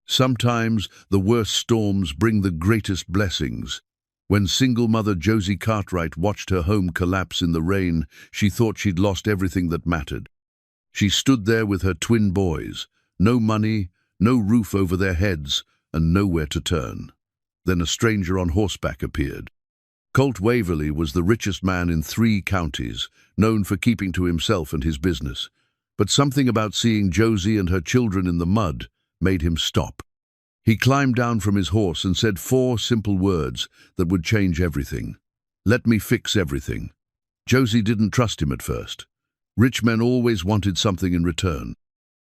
Sometimes the worst storms bring the greatest blessings. When single mother Josie Cartwright watched her home collapse in the rain, she thought she'd lost everything that mattered. She stood there with her twin boys, no money, no roof over their heads, and nowhere to turn. Then a stranger on horseback appeared. Colt Waverley was the richest man in 3 counties, known for keeping to himself and his business. But something about seeing Josie and her children in the mud made him stop. He climbed down from his horse and said 4 simple words that would change everything. "Let me fix everything." Josie didn't trust him at first. Rich men always wanted something in return.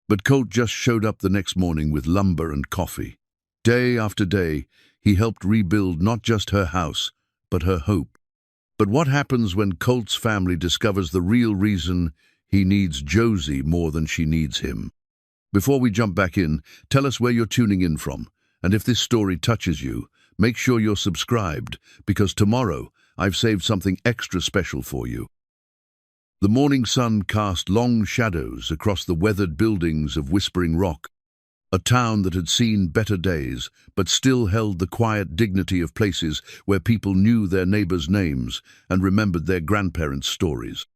But Colt just showed up the next morning with lumber and coffee. Day after day, he helped rebuild not just her house, but her hope. But what happens when Colt's family discovers the real reason he needs Josie more than she needs him? Before we jump back in, tell us where you're tuning in from. And if this story touches you, make sure you're subscribed, because tomorrow I've saved something extra special for you. The morning sun cast long shadows across the weathered buildings of Whispering Rock, a town that had seen better days, but still held the quiet dignity of places where people knew their neighbors' names and remembered their grandparents' stories.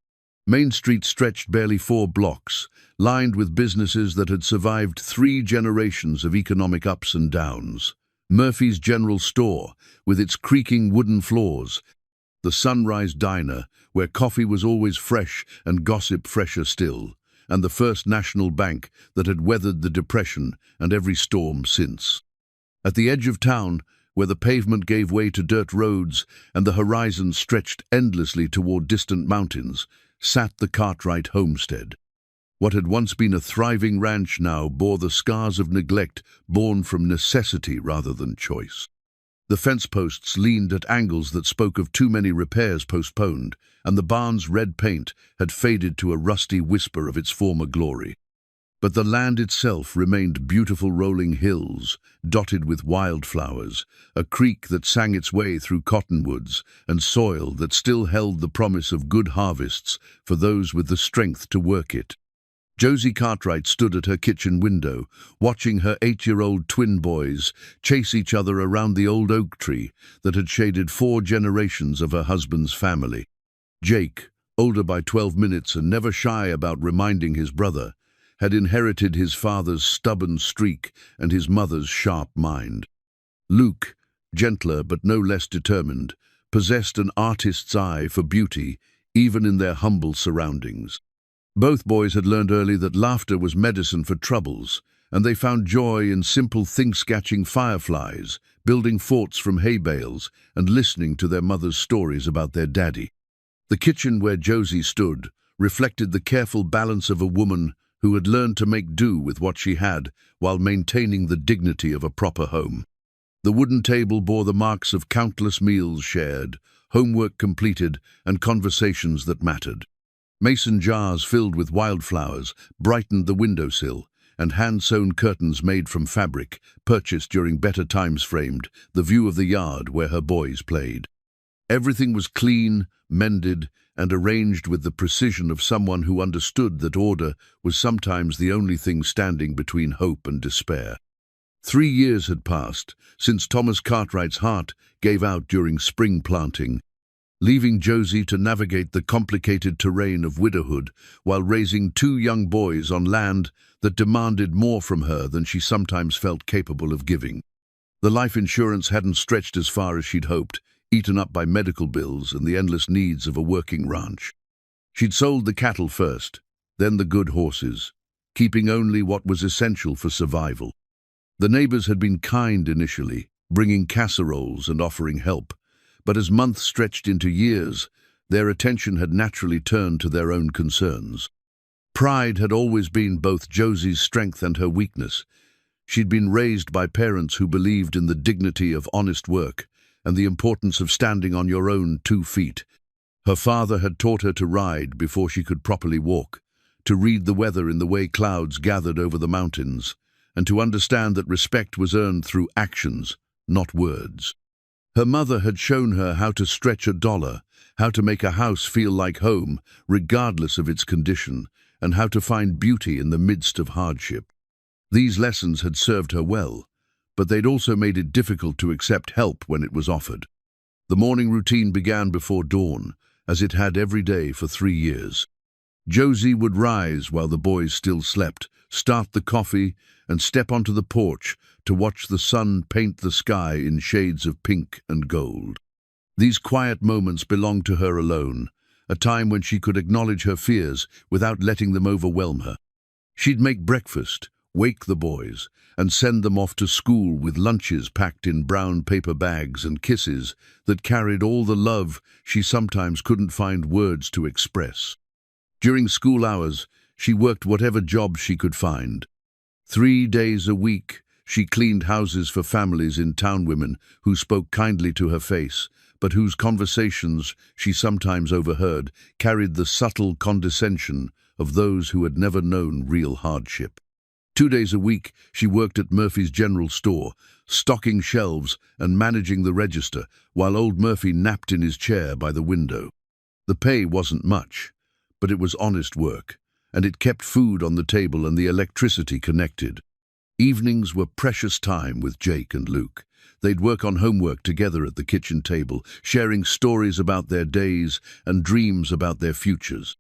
Main Street stretched barely 4 blocks, lined with businesses that had survived 3 generations of economic ups and downs. Murphy's General Store, with its creaking wooden floors, the Sunrise Diner, where coffee was always fresh and gossip fresher still, and the First National Bank that had weathered the Depression and every storm since. At the edge of town, where the pavement gave way to dirt roads and the horizon stretched endlessly toward distant mountains, sat the Cartwright homestead. What had once been a thriving ranch now bore the scars of neglect born from necessity rather than choice. The fence posts leaned at angles that spoke of too many repairs postponed, and the barn's red paint had faded to a rusty whisper of its former glory. But the land itself remained beautiful rolling hills, dotted with wildflowers, a creek that sang its way through cottonwoods, and soil that still held the promise of good harvests for those with the strength to work it. Josie Cartwright stood at her kitchen window, watching her 8-year-old twin boys chase each other around the old oak tree that had shaded 4 generations of her husband's family. Jake, older by 12 minutes and never shy about reminding his brother, had inherited his father's stubborn streak and his mother's sharp mind. Luke, gentler but no less determined, possessed an artist's eye for beauty, even in their humble surroundings. Both boys had learned early that laughter was medicine for troubles, and they found joy in simple things, catching fireflies, building forts from hay bales, and listening to their mother's stories about their daddy. The kitchen where Josie stood reflected the careful balance of a woman who had learned to make do with what she had while maintaining the dignity of a proper home. The wooden table bore the marks of countless meals shared, homework completed, and conversations that mattered. Mason jars filled with wildflowers brightened the windowsill, and hand-sewn curtains made from fabric, purchased during better times, framed the view of the yard where her boys played. Everything was clean, mended, and arranged with the precision of someone who understood that order was sometimes the only thing standing between hope and despair. 3 years had passed since Thomas Cartwright's heart gave out during spring planting, leaving Josie to navigate the complicated terrain of widowhood while raising 2 young boys on land that demanded more from her than she sometimes felt capable of giving. The life insurance hadn't stretched as far as she'd hoped, eaten up by medical bills and the endless needs of a working ranch. She'd sold the cattle first, then the good horses, keeping only what was essential for survival. The neighbors had been kind initially, bringing casseroles and offering help, but as months stretched into years, their attention had naturally turned to their own concerns. Pride had always been both Josie's strength and her weakness. She'd been raised by parents who believed in the dignity of honest work and the importance of standing on your own 2 feet. Her father had taught her to ride before she could properly walk, to read the weather in the way clouds gathered over the mountains, and to understand that respect was earned through actions, not words. Her mother had shown her how to stretch a dollar, how to make a house feel like home, regardless of its condition, and how to find beauty in the midst of hardship. These lessons had served her well, but they'd also made it difficult to accept help when it was offered. The morning routine began before dawn, as it had every day for 3 years. Josie would rise while the boys still slept, start the coffee, and step onto the porch to watch the sun paint the sky in shades of pink and gold. These quiet moments belonged to her alone, a time when she could acknowledge her fears without letting them overwhelm her. She'd make breakfast, wake the boys, and send them off to school with lunches packed in brown paper bags and kisses that carried all the love she sometimes couldn't find words to express. During school hours, she worked whatever job she could find. 3 days a week, she cleaned houses for families in town, women who spoke kindly to her face, but whose conversations she sometimes overheard carried the subtle condescension of those who had never known real hardship. 2 days a week, she worked at Murphy's general store, stocking shelves and managing the register, while old Murphy napped in his chair by the window. The pay wasn't much, but it was honest work, and it kept food on the table and the electricity connected. Evenings were precious time with Jake and Luke. They'd work on homework together at the kitchen table, sharing stories about their days and dreams about their futures.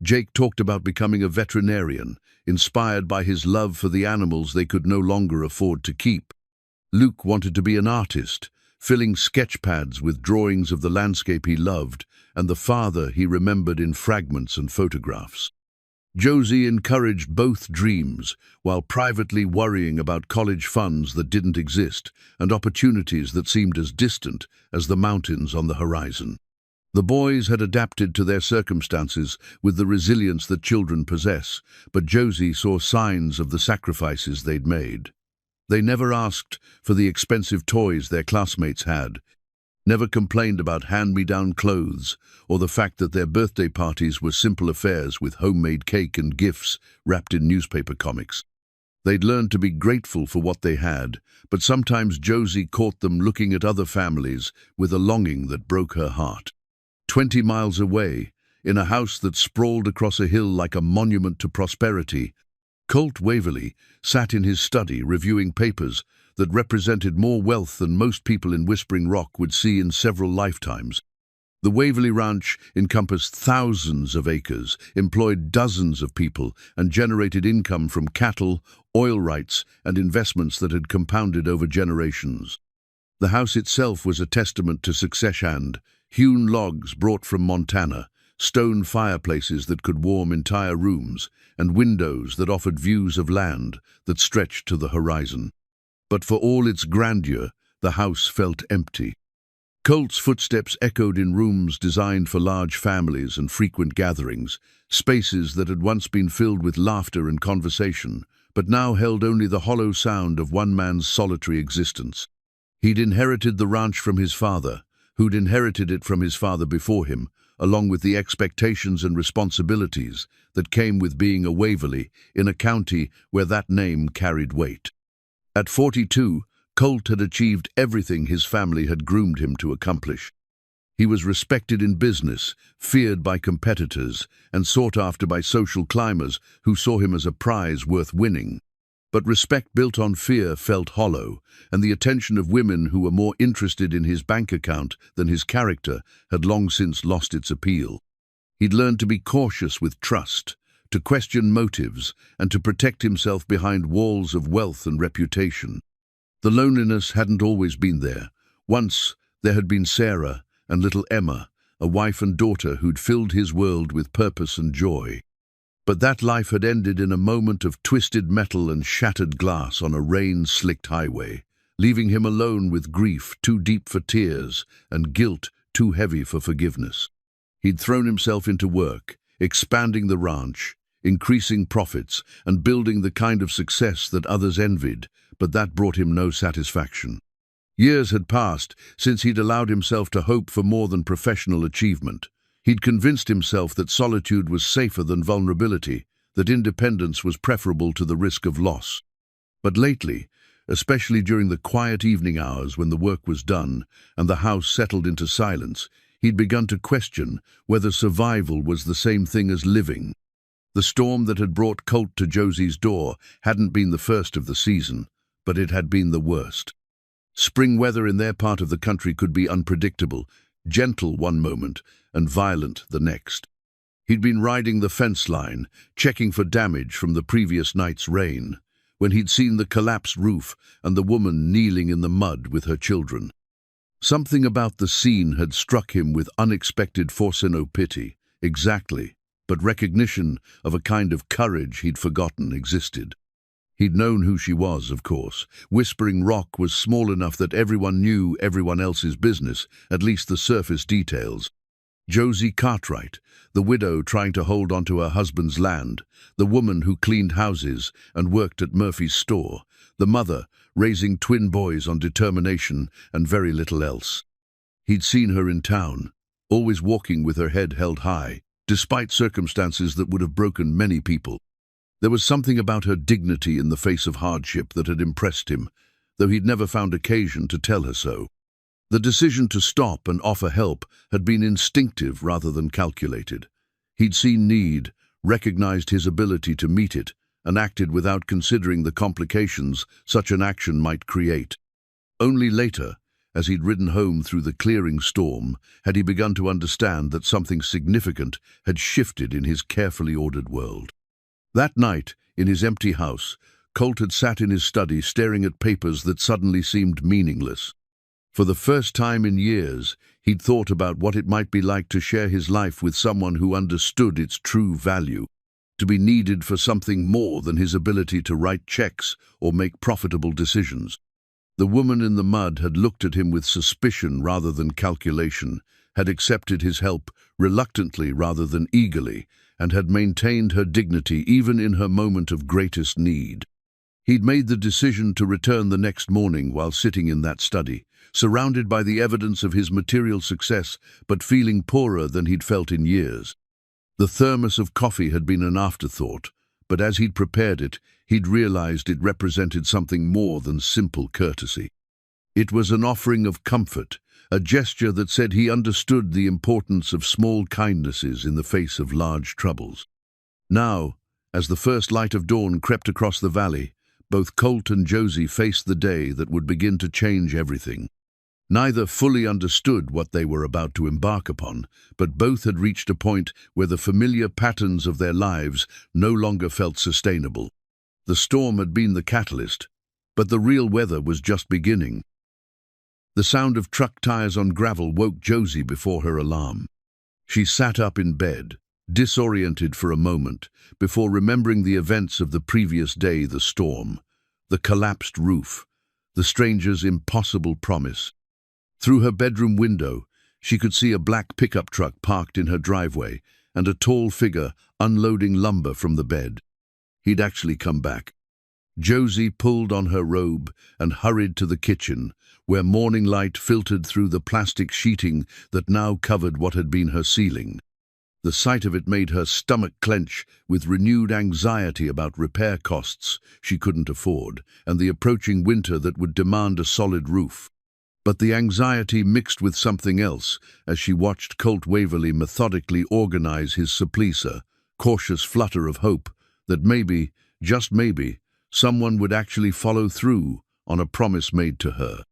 Jake talked about becoming a veterinarian, inspired by his love for the animals they could no longer afford to keep. Luke wanted to be an artist, filling sketch pads with drawings of the landscape he loved and the father he remembered in fragments and photographs. Josie encouraged both dreams, while privately worrying about college funds that didn't exist and opportunities that seemed as distant as the mountains on the horizon. The boys had adapted to their circumstances with the resilience that children possess, but Josie saw signs of the sacrifices they'd made. They never asked for the expensive toys their classmates had, never complained about hand-me-down clothes or the fact that their birthday parties were simple affairs with homemade cake and gifts wrapped in newspaper comics. They'd learned to be grateful for what they had, but sometimes Josie caught them looking at other families with a longing that broke her heart. 20 miles away, in a house that sprawled across a hill like a monument to prosperity, Colt Waverly sat in his study reviewing papers that represented more wealth than most people in Whispering Rock would see in several lifetimes. The Waverly Ranch encompassed thousands of acres, employed dozens of people, and generated income from cattle, oil rights, and investments that had compounded over generations. The house itself was a testament to success, and hewn logs brought from Montana, stone fireplaces that could warm entire rooms, and windows that offered views of land that stretched to the horizon. But for all its grandeur, the house felt empty. Colt's footsteps echoed in rooms designed for large families and frequent gatherings, spaces that had once been filled with laughter and conversation, but now held only the hollow sound of one man's solitary existence. He'd inherited the ranch from his father, who'd inherited it from his father before him, along with the expectations and responsibilities that came with being a Waverly in a county where that name carried weight. At 42, Colt had achieved everything his family had groomed him to accomplish. He was respected in business, feared by competitors, and sought after by social climbers who saw him as a prize worth winning. But respect built on fear felt hollow, and the attention of women who were more interested in his bank account than his character had long since lost its appeal. He'd learned to be cautious with trust, to question motives, and to protect himself behind walls of wealth and reputation. The loneliness hadn't always been there. Once there had been Sarah and little Emma, a wife and daughter who'd filled his world with purpose and joy. But that life had ended in a moment of twisted metal and shattered glass on a rain-slicked highway, leaving him alone with grief too deep for tears and guilt too heavy for forgiveness. He'd thrown himself into work, expanding the ranch, increasing profits, and building the kind of success that others envied, but that brought him no satisfaction. Years had passed since he'd allowed himself to hope for more than professional achievement. He'd convinced himself that solitude was safer than vulnerability, that independence was preferable to the risk of loss. But lately, especially during the quiet evening hours when the work was done and the house settled into silence, he'd begun to question whether survival was the same thing as living. The storm that had brought Colt to Josie's door hadn't been the first of the season, but it had been the worst. Spring weather in their part of the country could be unpredictable, gentle one moment and violent the next. He'd been riding the fence line, checking for damage from the previous night's rain, when he'd seen the collapsed roof and the woman kneeling in the mud with her children. Something about the scene had struck him with unexpected force, no pity, exactly, but recognition of a kind of courage he'd forgotten existed. He'd known who she was, of course. Whispering Rock was small enough that everyone knew everyone else's business, at least the surface details. Josie Cartwright, the widow trying to hold onto her husband's land, the woman who cleaned houses and worked at Murphy's store, the mother raising twin boys on determination and very little else. He'd seen her in town, always walking with her head held high, despite circumstances that would have broken many people. There was something about her dignity in the face of hardship that had impressed him, though he'd never found occasion to tell her so. The decision to stop and offer help had been instinctive rather than calculated. He'd seen need, recognized his ability to meet it, and acted without considering the complications such an action might create. Only later, as he'd ridden home through the clearing storm, had he begun to understand that something significant had shifted in his carefully ordered world. That night, in his empty house, Colt had sat in his study staring at papers that suddenly seemed meaningless. For the first time in years, he'd thought about what it might be like to share his life with someone who understood its true value, to be needed for something more than his ability to write checks or make profitable decisions. The woman in the mud had looked at him with suspicion rather than calculation, had accepted his help reluctantly rather than eagerly, and had maintained her dignity even in her moment of greatest need. He'd made the decision to return the next morning while sitting in that study, surrounded by the evidence of his material success, but feeling poorer than he'd felt in years. The thermos of coffee had been an afterthought, but as he'd prepared it, he'd realized it represented something more than simple courtesy. It was an offering of comfort, a gesture that said he understood the importance of small kindnesses in the face of large troubles. Now, as the first light of dawn crept across the valley, both Colt and Josie faced the day that would begin to change everything. Neither fully understood what they were about to embark upon, but both had reached a point where the familiar patterns of their lives no longer felt sustainable. The storm had been the catalyst, but the real weather was just beginning. The sound of truck tires on gravel woke Josie before her alarm. She sat up in bed, disoriented for a moment, before remembering the events of the previous day: the storm, the collapsed roof, the stranger's impossible promise. Through her bedroom window, she could see a black pickup truck parked in her driveway and a tall figure unloading lumber from the bed. He'd actually come back. Josie pulled on her robe and hurried to the kitchen, where morning light filtered through the plastic sheeting that now covered what had been her ceiling. The sight of it made her stomach clench with renewed anxiety about repair costs she couldn't afford and the approaching winter that would demand a solid roof. But the anxiety mixed with something else as she watched Colt Waverly methodically organize his supplice, a cautious flutter of hope that maybe, just maybe, someone would actually follow through on a promise made to her.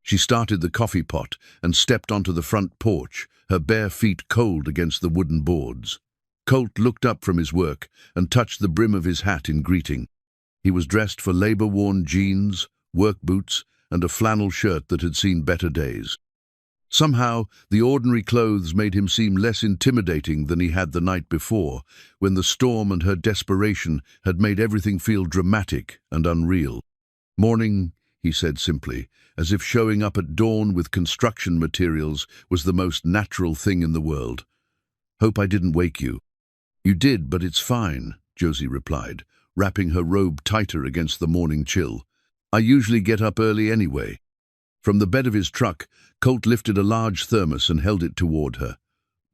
She started the coffee pot and stepped onto the front porch, her bare feet cold against the wooden boards. Colt looked up from his work and touched the brim of his hat in greeting. He was dressed for labor-worn jeans, work boots, and a flannel shirt that had seen better days. Somehow, the ordinary clothes made him seem less intimidating than he had the night before, when the storm and her desperation had made everything feel dramatic and unreal. "Morning," he said simply, as if showing up at dawn with construction materials was the most natural thing in the world. "Hope I didn't wake you." "You did, but it's fine," Josie replied, wrapping her robe tighter against the morning chill. "I usually get up early anyway." From the bed of his truck, Colt lifted a large thermos and held it toward her.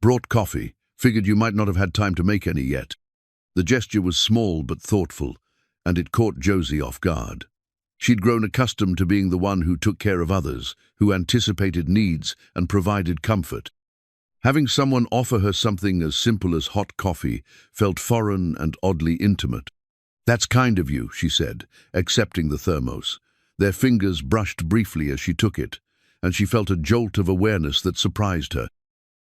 "Brought coffee. Figured you might not have had time to make any yet." The gesture was small but thoughtful, and it caught Josie off guard. She'd grown accustomed to being the one who took care of others, who anticipated needs and provided comfort. Having someone offer her something as simple as hot coffee felt foreign and oddly intimate. "That's kind of you," she said, accepting the thermos. Their fingers brushed briefly as she took it, and she felt a jolt of awareness that surprised her.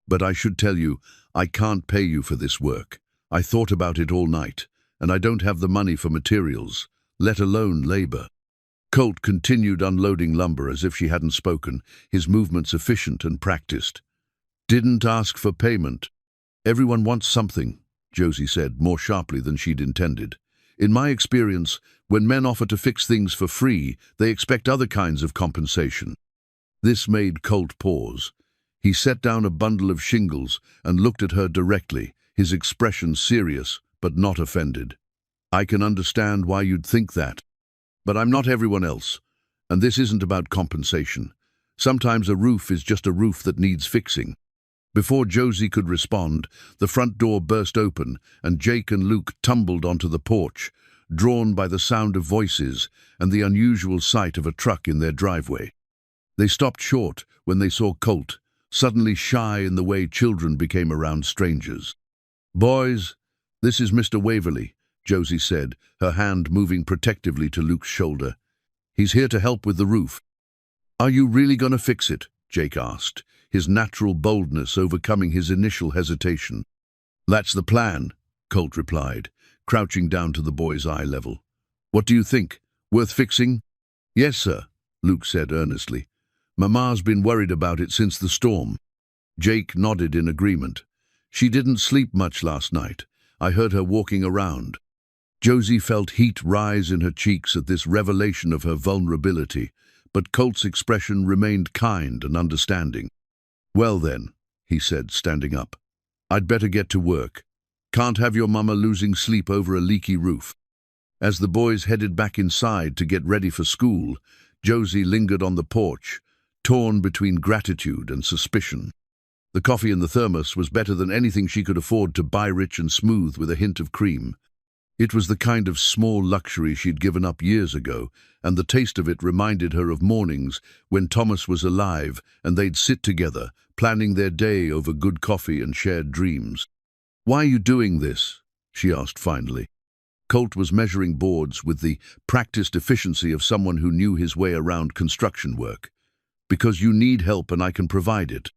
"But I should tell you, I can't pay you for this work. I thought about it all night, and I don't have the money for materials, let alone labor." Colt continued unloading lumber as if she hadn't spoken, his movements efficient and practiced. "Didn't ask for payment." "Everyone wants something," Josie said, more sharply than she'd intended. "In my experience, when men offer to fix things for free, they expect other kinds of compensation." This made Colt pause. He set down a bundle of shingles and looked at her directly, his expression serious but not offended. "I can understand why you'd think that. But I'm not everyone else, and this isn't about compensation. Sometimes a roof is just a roof that needs fixing." Before Josie could respond, the front door burst open and Jake and Luke tumbled onto the porch, drawn by the sound of voices and the unusual sight of a truck in their driveway. They stopped short when they saw Colt, suddenly shy in the way children became around strangers. "Boys, this is Mr. Waverly," Josie said, her hand moving protectively to Luke's shoulder. "He's here to help with the roof." "Are you really going to fix it?" Jake asked, his natural boldness overcoming his initial hesitation. "That's the plan," Colt replied, crouching down to the boy's eye level. "What do you think? Worth fixing?" "Yes, sir," Luke said earnestly. "Mama's been worried about it since the storm." Jake nodded in agreement. "She didn't sleep much last night. I heard her walking around." Josie felt heat rise in her cheeks at this revelation of her vulnerability, but Colt's expression remained kind and understanding. "Well then," he said, standing up, "I'd better get to work. Can't have your mama losing sleep over a leaky roof." As the boys headed back inside to get ready for school, Josie lingered on the porch, torn between gratitude and suspicion. The coffee in the thermos was better than anything she could afford to buy, rich and smooth with a hint of cream. It was the kind of small luxury she'd given up years ago, and the taste of it reminded her of mornings when Thomas was alive and they'd sit together, planning their day over good coffee and shared dreams. "Why are you doing this?" she asked finally. Colt was measuring boards with the practiced efficiency of someone who knew his way around construction work. "Because you need help and I can provide it."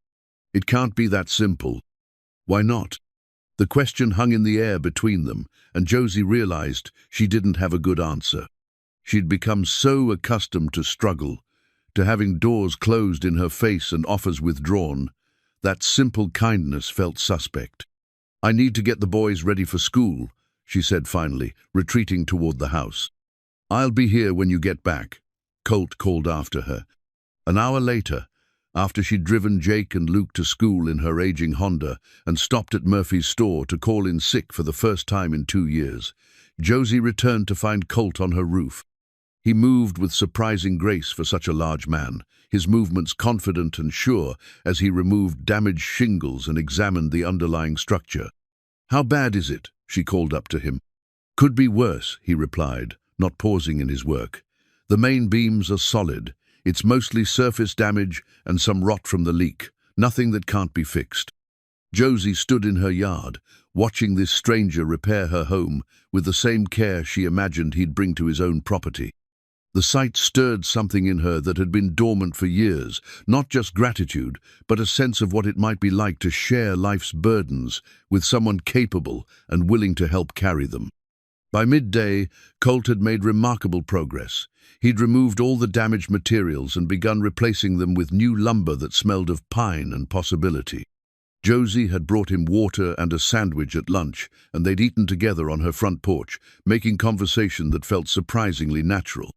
"It can't be that simple." "Why not?" The question hung in the air between them, and Josie realized she didn't have a good answer. She'd become so accustomed to struggle, to having doors closed in her face and offers withdrawn, that simple kindness felt suspect. "I need to get the boys ready for school," she said finally, retreating toward the house. "I'll be here when you get back," Colt called after her. An hour later, after she'd driven Jake and Luke to school in her aging Honda and stopped at Murphy's store to call in sick for the first time in 2 years, Josie returned to find Colt on her roof. He moved with surprising grace for such a large man, his movements confident and sure as he removed damaged shingles and examined the underlying structure. "How bad is it?" she called up to him. "Could be worse," he replied, not pausing in his work. "The main beams are solid. It's mostly surface damage and some rot from the leak, nothing that can't be fixed." Josie stood in her yard, watching this stranger repair her home with the same care she imagined he'd bring to his own property. The sight stirred something in her that had been dormant for years, not just gratitude, but a sense of what it might be like to share life's burdens with someone capable and willing to help carry them. By midday, Colt had made remarkable progress. He'd removed all the damaged materials and begun replacing them with new lumber that smelled of pine and possibility. Josie had brought him water and a sandwich at lunch, and they'd eaten together on her front porch, making conversation that felt surprisingly natural.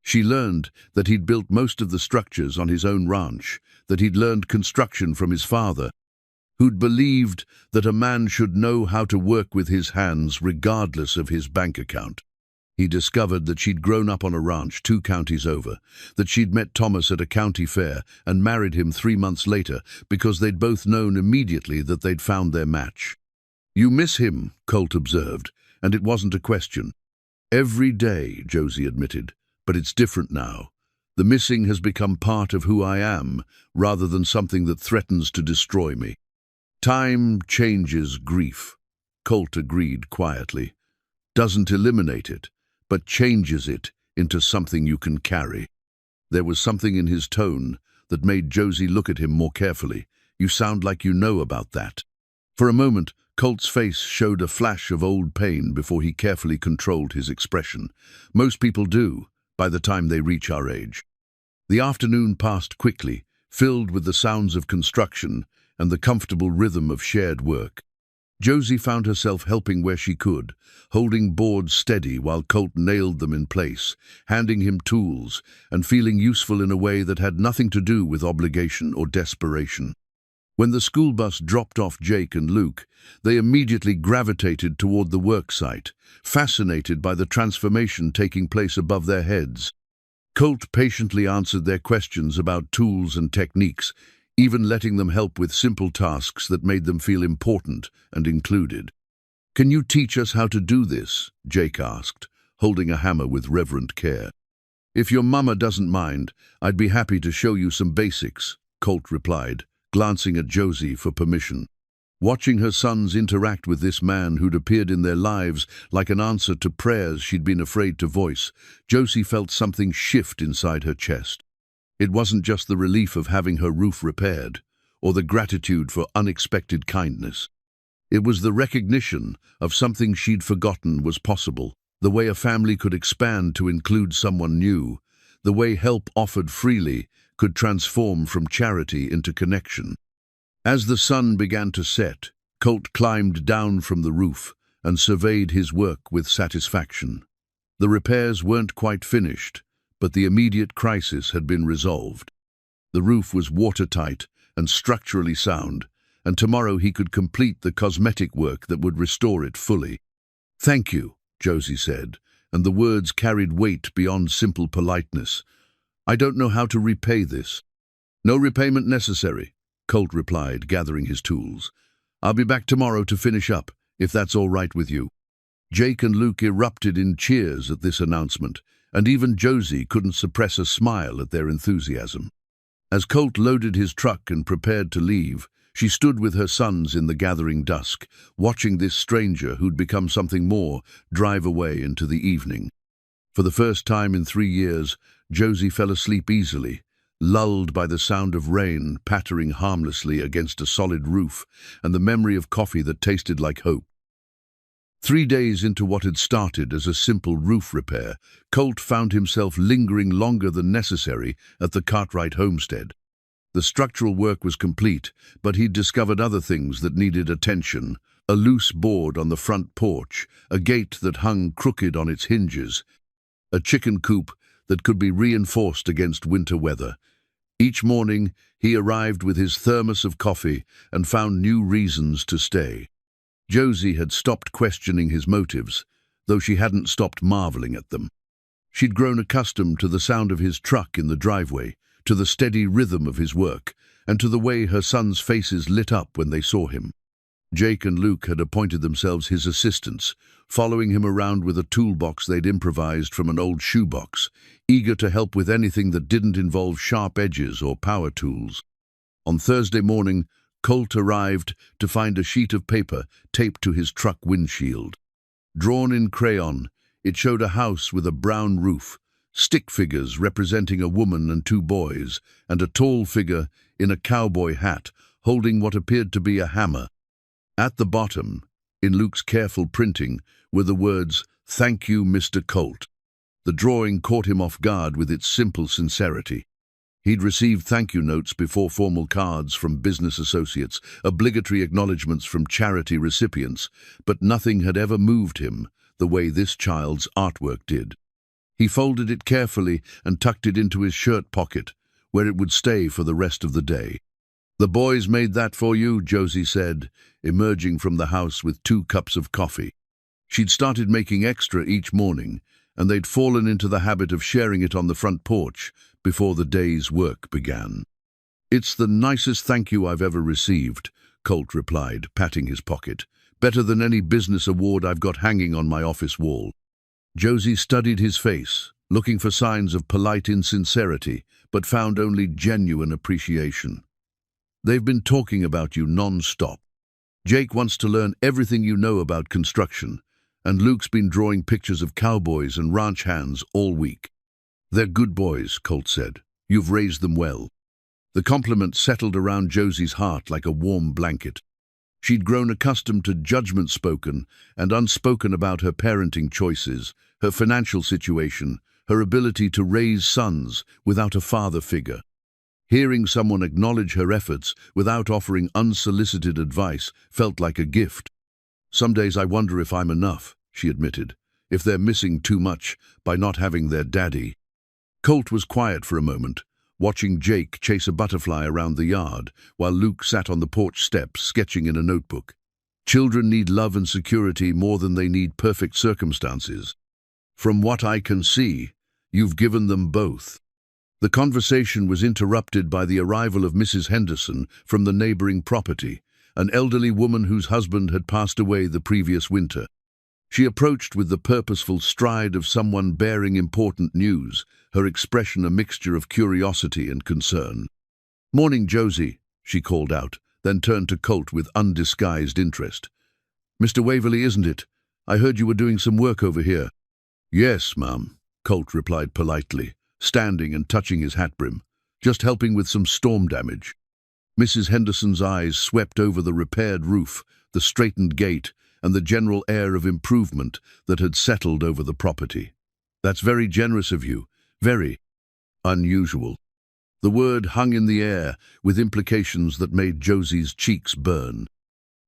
She learned that he'd built most of the structures on his own ranch, that he'd learned construction from his father, who'd believed that a man should know how to work with his hands regardless of his bank account. He discovered that she'd grown up on a ranch 2 counties over, that she'd met Thomas at a county fair and married him 3 months later because they'd both known immediately that they'd found their match. "You miss him," Colt observed, and it wasn't a question. "Every day," Josie admitted, "but it's different now. The missing has become part of who I am, rather than something that threatens to destroy me." "Time changes grief," Colt agreed quietly. "Doesn't eliminate it, but changes it into something you can carry." There was something in his tone that made Josie look at him more carefully. "You sound like you know about that." For a moment, Colt's face showed a flash of old pain before he carefully controlled his expression. Most people do, by the time they reach our age. The afternoon passed quickly, filled with the sounds of construction and the comfortable rhythm of shared work. Josie found herself helping where she could, holding boards steady while Colt nailed them in place, handing him tools, and feeling useful in a way that had nothing to do with obligation or desperation. When the school bus dropped off Jake and Luke, they immediately gravitated toward the work site, fascinated by the transformation taking place above their heads. Colt patiently answered their questions about tools and techniques, even letting them help with simple tasks that made them feel important and included. "Can you teach us how to do this?" Jake asked, holding a hammer with reverent care. "If your mama doesn't mind, I'd be happy to show you some basics," Colt replied, glancing at Josie for permission. Watching her sons interact with this man who'd appeared in their lives like an answer to prayers she'd been afraid to voice, Josie felt something shift inside her chest. It wasn't just the relief of having her roof repaired, or the gratitude for unexpected kindness. It was the recognition of something she'd forgotten was possible, the way a family could expand to include someone new, the way help offered freely could transform from charity into connection. As the sun began to set, Colt climbed down from the roof and surveyed his work with satisfaction. The repairs weren't quite finished, but the immediate crisis had been resolved. The roof was watertight and structurally sound, and tomorrow he could complete the cosmetic work that would restore it fully. "Thank you," Josie said, and the words carried weight beyond simple politeness. "I don't know how to repay this." "No repayment necessary," Colt replied, gathering his tools. "I'll be back tomorrow to finish up, if that's all right with you." Jake and Luke erupted in cheers at this announcement, and even Josie couldn't suppress a smile at their enthusiasm. As Colt loaded his truck and prepared to leave, she stood with her sons in the gathering dusk, watching this stranger who'd become something more drive away into the evening. For the first time in 3 years, Josie fell asleep easily, lulled by the sound of rain pattering harmlessly against a solid roof and the memory of coffee that tasted like hope. 3 days into what had started as a simple roof repair, Colt found himself lingering longer than necessary at the Cartwright homestead. The structural work was complete, but he'd discovered other things that needed attention: a loose board on the front porch, a gate that hung crooked on its hinges, a chicken coop that could be reinforced against winter weather. Each morning, he arrived with his thermos of coffee and found new reasons to stay. Josie had stopped questioning his motives, though she hadn't stopped marveling at them. She'd grown accustomed to the sound of his truck in the driveway, to the steady rhythm of his work, and to the way her sons' faces lit up when they saw him. Jake and Luke had appointed themselves his assistants, following him around with a toolbox they'd improvised from an old shoebox, eager to help with anything that didn't involve sharp edges or power tools. On Thursday morning, Colt arrived to find a sheet of paper taped to his truck windshield. Drawn in crayon, it showed a house with a brown roof, stick figures representing a woman and 2 boys, and a tall figure in a cowboy hat holding what appeared to be a hammer. At the bottom, in Luke's careful printing, were the words, "Thank you, Mr. Colt." The drawing caught him off guard with its simple sincerity. He'd received thank you notes before, formal cards from business associates, obligatory acknowledgments from charity recipients, but nothing had ever moved him the way this child's artwork did. He folded it carefully and tucked it into his shirt pocket, where it would stay for the rest of the day. "The boys made that for you," Josie said, emerging from the house with 2 cups of coffee. She'd started making extra each morning, and they'd fallen into the habit of sharing it on the front porch before the day's work began. "It's the nicest thank you I've ever received," Colt replied, patting his pocket. "Better than any business award I've got hanging on my office wall." Josie studied his face, looking for signs of polite insincerity, but found only genuine appreciation. "They've been talking about you non-stop. Jake wants to learn everything you know about construction, and Luke's been drawing pictures of cowboys and ranch hands all week." "They're good boys," Colt said. "You've raised them well." The compliment settled around Josie's heart like a warm blanket. She'd grown accustomed to judgment spoken and unspoken about her parenting choices, her financial situation, her ability to raise sons without a father figure. Hearing someone acknowledge her efforts without offering unsolicited advice felt like a gift. "Some days I wonder if I'm enough," she admitted, "if they're missing too much by not having their daddy." Colt was quiet for a moment, watching Jake chase a butterfly around the yard, while Luke sat on the porch steps sketching in a notebook. "Children need love and security more than they need perfect circumstances. From what I can see, you've given them both." The conversation was interrupted by the arrival of Mrs. Henderson from the neighboring property, an elderly woman whose husband had passed away the previous winter. She approached with the purposeful stride of someone bearing important news, her expression a mixture of curiosity and concern. "Morning, Josie," she called out, then turned to Colt with undisguised interest. "Mr. Waverley, isn't it? I heard you were doing some work over here." "Yes, ma'am," Colt replied politely, standing and touching his hat brim. "Just helping with some storm damage." Mrs. Henderson's eyes swept over the repaired roof, the straightened gate, and the general air of improvement that had settled over the property. "That's very generous of you. Very unusual." The word hung in the air, with implications that made Josie's cheeks burn.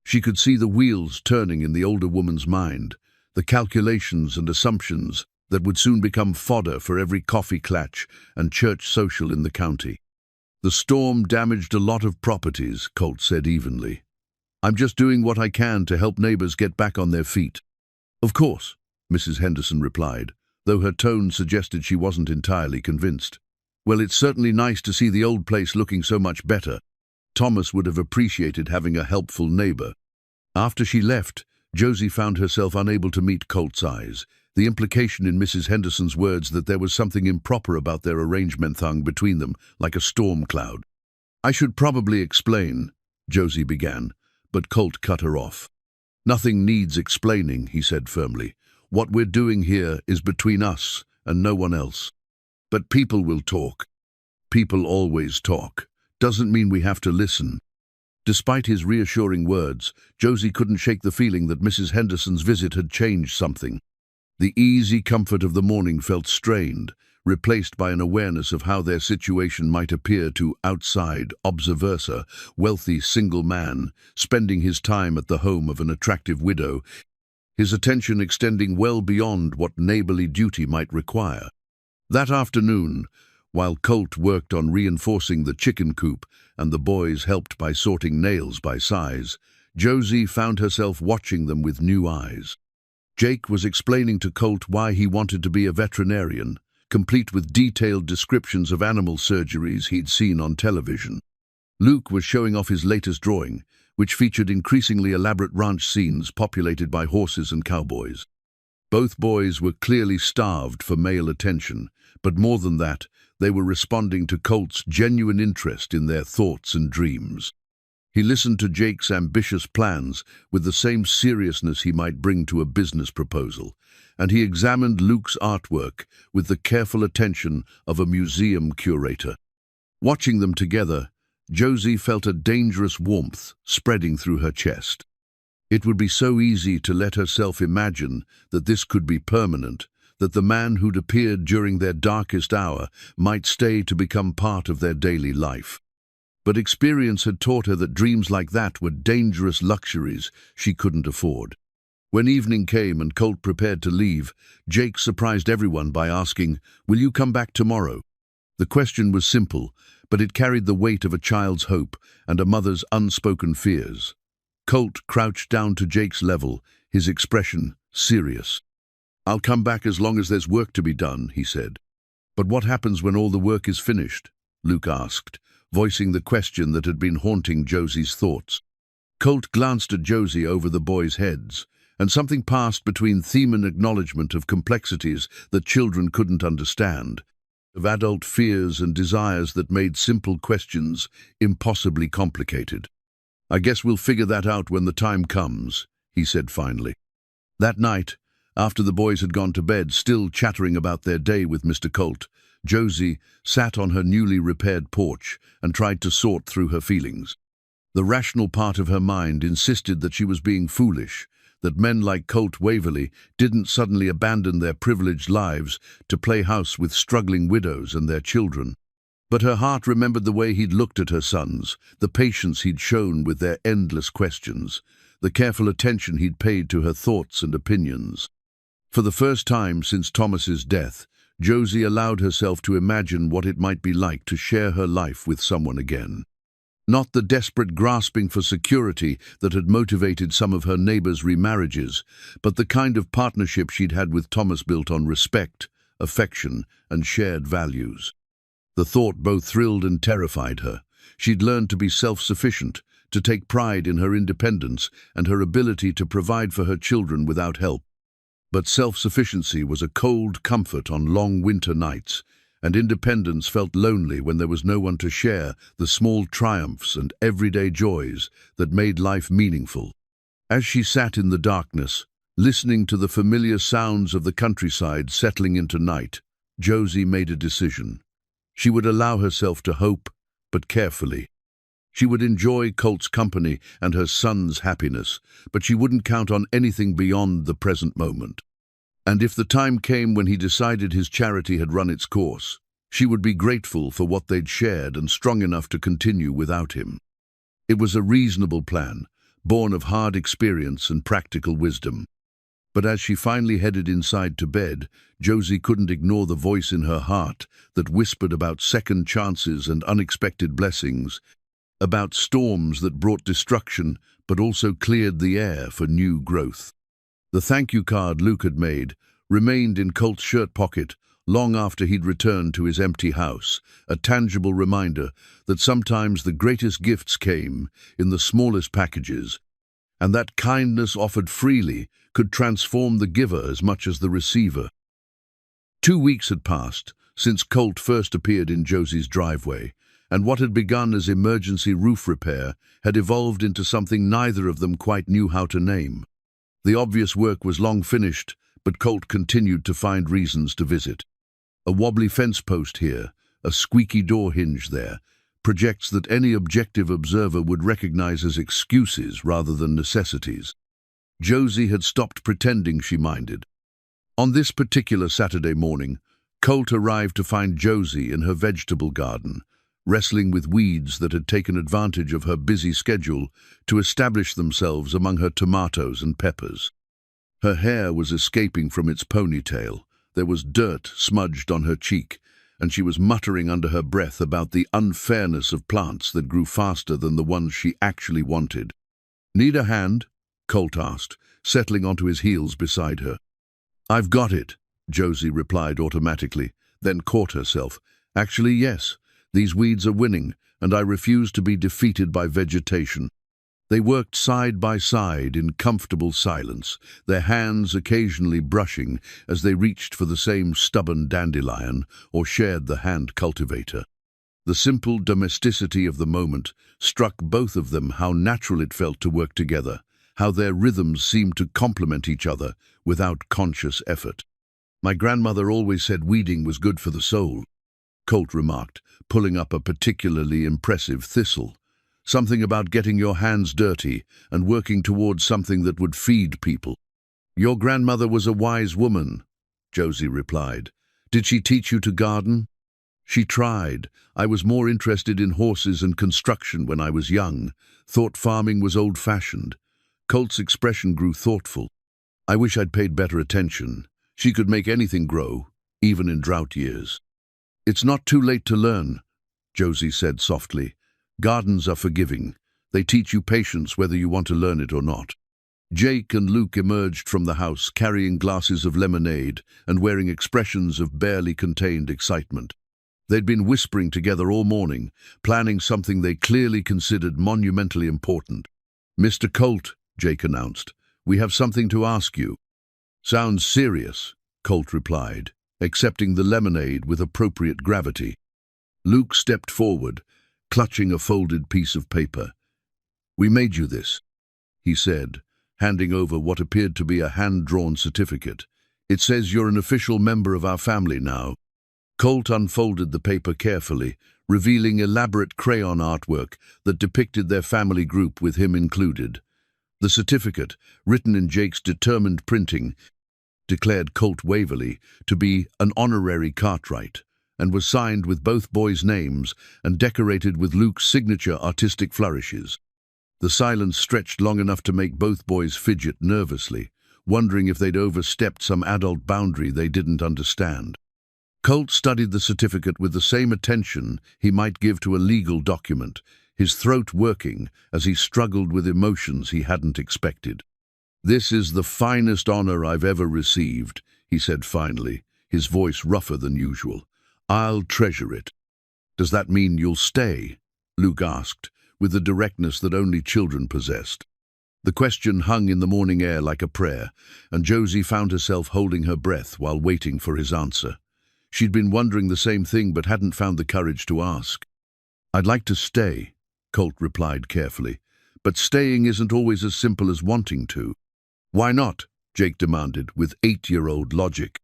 She could see the wheels turning in the older woman's mind, the calculations and assumptions that would soon become fodder for every coffee clatch and church social in the county. "The storm damaged a lot of properties," Colt said evenly. "I'm just doing what I can to help neighbors get back on their feet." "Of course," Mrs. Henderson replied, though her tone suggested she wasn't entirely convinced. "Well, it's certainly nice to see the old place looking so much better. Thomas would have appreciated having a helpful neighbor." After she left, Josie found herself unable to meet Colt's eyes. The implication in Mrs. Henderson's words that there was something improper about their arrangement hung between them like a storm cloud. "I should probably explain," Josie began, but Colt cut her off. "Nothing needs explaining," he said firmly. "What we're doing here is between us and no one else. But people will talk. People always talk. Doesn't mean we have to listen." Despite his reassuring words, Josie couldn't shake the feeling that Mrs. Henderson's visit had changed something. The easy comfort of the morning felt strained, replaced by an awareness of how their situation might appear to outside observers, a wealthy single man, spending his time at the home of an attractive widow, his attention extending well beyond what neighborly duty might require. That afternoon, while Colt worked on reinforcing the chicken coop and the boys helped by sorting nails by size, Josie found herself watching them with new eyes. Jake was explaining to Colt why he wanted to be a veterinarian, complete with detailed descriptions of animal surgeries he'd seen on television. Luke was showing off his latest drawing, which featured increasingly elaborate ranch scenes populated by horses and cowboys. Both boys were clearly starved for male attention, but more than that, they were responding to Colt's genuine interest in their thoughts and dreams. He listened to Jake's ambitious plans with the same seriousness he might bring to a business proposal, and he examined Luke's artwork with the careful attention of a museum curator. Watching them together, Josie felt a dangerous warmth spreading through her chest. It would be so easy to let herself imagine that this could be permanent, that the man who'd appeared during their darkest hour might stay to become part of their daily life. But experience had taught her that dreams like that were dangerous luxuries she couldn't afford. When evening came and Colt prepared to leave, Jake surprised everyone by asking, "Will you come back tomorrow?" The question was simple, but it carried the weight of a child's hope and a mother's unspoken fears. Colt crouched down to Jake's level, his expression serious. "I'll come back as long as there's work to be done," he said. "But what happens when all the work is finished?" Luke asked, voicing the question that had been haunting Josie's thoughts. Colt glanced at Josie over the boys' heads, and something passed between theme and acknowledgement of complexities that children couldn't understand, of adult fears and desires that made simple questions impossibly complicated. "I guess we'll figure that out when the time comes," he said finally. That night, after the boys had gone to bed, still chattering about their day with Mr. Colt, Josie sat on her newly repaired porch and tried to sort through her feelings. The rational part of her mind insisted that she was being foolish, that men like Colt Waverley didn't suddenly abandon their privileged lives to play house with struggling widows and their children. But her heart remembered the way he'd looked at her sons, the patience he'd shown with their endless questions, the careful attention he'd paid to her thoughts and opinions. For the first time since Thomas's death, Josie allowed herself to imagine what it might be like to share her life with someone again. Not the desperate grasping for security that had motivated some of her neighbors' remarriages, but the kind of partnership she'd had with Thomas built on respect, affection, and shared values. The thought both thrilled and terrified her. She'd learned to be self-sufficient, to take pride in her independence and her ability to provide for her children without help. But self-sufficiency was a cold comfort on long winter nights, and independence felt lonely when there was no one to share the small triumphs and everyday joys that made life meaningful. As she sat in the darkness, listening to the familiar sounds of the countryside settling into night, Josie made a decision. She would allow herself to hope, but carefully. She would enjoy Colt's company and her son's happiness, but she wouldn't count on anything beyond the present moment. And if the time came when he decided his charity had run its course, she would be grateful for what they'd shared and strong enough to continue without him. It was a reasonable plan, born of hard experience and practical wisdom. But as she finally headed inside to bed, Josie couldn't ignore the voice in her heart that whispered about second chances and unexpected blessings, about storms that brought destruction but also cleared the air for new growth. The thank you card Luke had made remained in Colt's shirt pocket long after he'd returned to his empty house, a tangible reminder that sometimes the greatest gifts came in the smallest packages, and that kindness offered freely could transform the giver as much as the receiver. 2 weeks had passed since Colt first appeared in Josie's driveway, and what had begun as emergency roof repair had evolved into something neither of them quite knew how to name. The obvious work was long finished, but Colt continued to find reasons to visit. A wobbly fence post here, a squeaky door hinge there, projects that any objective observer would recognize as excuses rather than necessities. Josie had stopped pretending she minded. On this particular Saturday morning, Colt arrived to find Josie in her vegetable garden, wrestling with weeds that had taken advantage of her busy schedule to establish themselves among her tomatoes and peppers. Her hair was escaping from its ponytail, there was dirt smudged on her cheek, and she was muttering under her breath about the unfairness of plants that grew faster than the ones she actually wanted. "Need a hand?" Colt asked, settling onto his heels beside her. "I've got it," Josie replied automatically, then caught herself. "Actually, yes. These weeds are winning, and I refuse to be defeated by vegetation." They worked side by side in comfortable silence, their hands occasionally brushing as they reached for the same stubborn dandelion or shared the hand cultivator. The simple domesticity of the moment struck both of them how natural it felt to work together, how their rhythms seemed to complement each other without conscious effort. "My grandmother always said weeding was good for the soul," Colt remarked, pulling up a particularly impressive thistle. "Something about getting your hands dirty and working towards something that would feed people." "Your grandmother was a wise woman," Josie replied. "Did she teach you to garden?" "She tried. I was more interested in horses and construction when I was young. Thought farming was old-fashioned." Colt's expression grew thoughtful. "I wish I'd paid better attention. She could make anything grow, even in drought years." "It's not too late to learn," Josie said softly. "Gardens are forgiving. They teach you patience whether you want to learn it or not." Jake and Luke emerged from the house carrying glasses of lemonade and wearing expressions of barely contained excitement. They'd been whispering together all morning, planning something they clearly considered monumentally important. "Mr. Colt," Jake announced, "we have something to ask you." "Sounds serious," Colt replied, accepting the lemonade with appropriate gravity. Luke stepped forward, clutching a folded piece of paper. "We made you this," he said, handing over what appeared to be a hand-drawn certificate. "It says you're an official member of our family now." Colt unfolded the paper carefully, revealing elaborate crayon artwork that depicted their family group with him included. The certificate, written in Jake's determined printing, declared Colt Waverly to be an honorary Cartwright, and was signed with both boys' names and decorated with Luke's signature artistic flourishes. The silence stretched long enough to make both boys fidget nervously, wondering if they'd overstepped some adult boundary they didn't understand. Colt studied the certificate with the same attention he might give to a legal document, his throat working as he struggled with emotions he hadn't expected. "This is the finest honor I've ever received," he said finally, his voice rougher than usual. "I'll treasure it." "Does that mean you'll stay?" Luke asked, with the directness that only children possessed. The question hung in the morning air like a prayer, and Josie found herself holding her breath while waiting for his answer. She'd been wondering the same thing but hadn't found the courage to ask. "I'd like to stay," Colt replied carefully, "but staying isn't always as simple as wanting to." "Why not?" Jake demanded, with 8-year-old logic.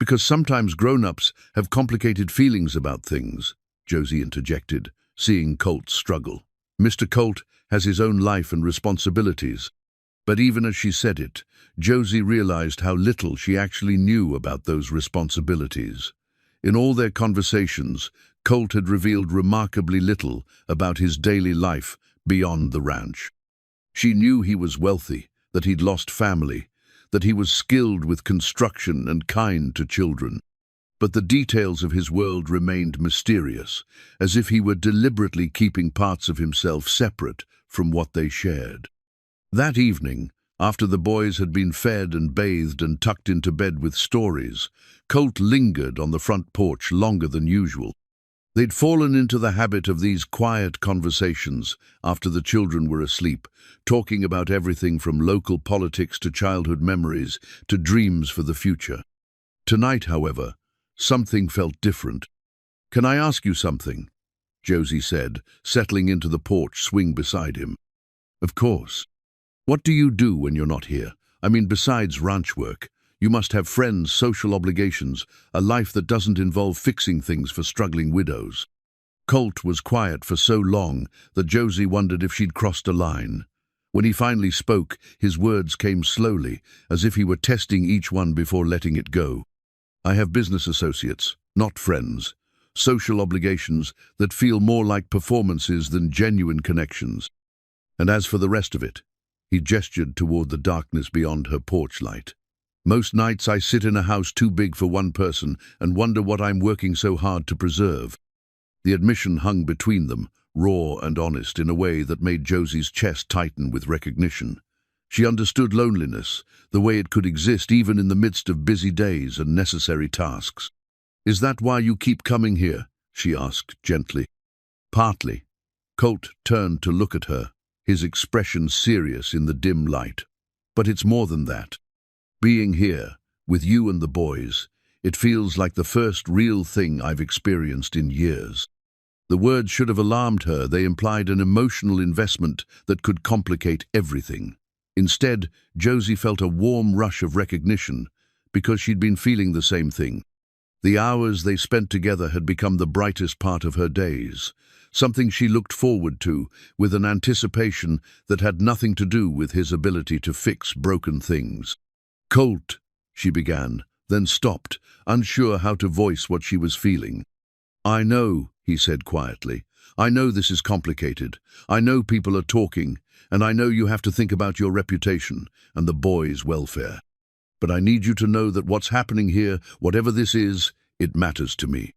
"Because sometimes grown-ups have complicated feelings about things," Josie interjected, seeing Colt struggle. "Mr. Colt has his own life and responsibilities." But even as she said it, Josie realized how little she actually knew about those responsibilities. In all their conversations, Colt had revealed remarkably little about his daily life beyond the ranch. She knew he was wealthy, that he'd lost family, that he was skilled with construction and kind to children. But the details of his world remained mysterious, as if he were deliberately keeping parts of himself separate from what they shared. That evening, after the boys had been fed and bathed and tucked into bed with stories, Colt lingered on the front porch longer than usual. They'd fallen into the habit of these quiet conversations after the children were asleep, talking about everything from local politics to childhood memories to dreams for the future. Tonight, however, something felt different. "Can I ask you something?" Josie said, settling into the porch swing beside him. "Of course. What do you do when you're not here? I mean, besides ranch work. You must have friends, social obligations, a life that doesn't involve fixing things for struggling widows." Colt was quiet for so long that Josie wondered if she'd crossed a line. When he finally spoke, his words came slowly, as if he were testing each one before letting it go. "I have business associates, not friends. Social obligations that feel more like performances than genuine connections. And as for the rest of it," he gestured toward the darkness beyond her porch light. "Most nights I sit in a house too big for one person and wonder what I'm working so hard to preserve." The admission hung between them, raw and honest, in a way that made Josie's chest tighten with recognition. She understood loneliness, the way it could exist even in the midst of busy days and necessary tasks. "Is that why you keep coming here?" she asked gently. "Partly." Colt turned to look at her, his expression serious in the dim light. "But it's more than that. Being here, with you and the boys, it feels like the first real thing I've experienced in years." The words should have alarmed her. They implied an emotional investment that could complicate everything. Instead, Josie felt a warm rush of recognition, because she'd been feeling the same thing. The hours they spent together had become the brightest part of her days, something she looked forward to with an anticipation that had nothing to do with his ability to fix broken things. "Colt," she began, then stopped, unsure how to voice what she was feeling. "I know," he said quietly. "I know this is complicated. I know people are talking, and I know you have to think about your reputation and the boys' welfare. But I need you to know that what's happening here, whatever this is, it matters to me."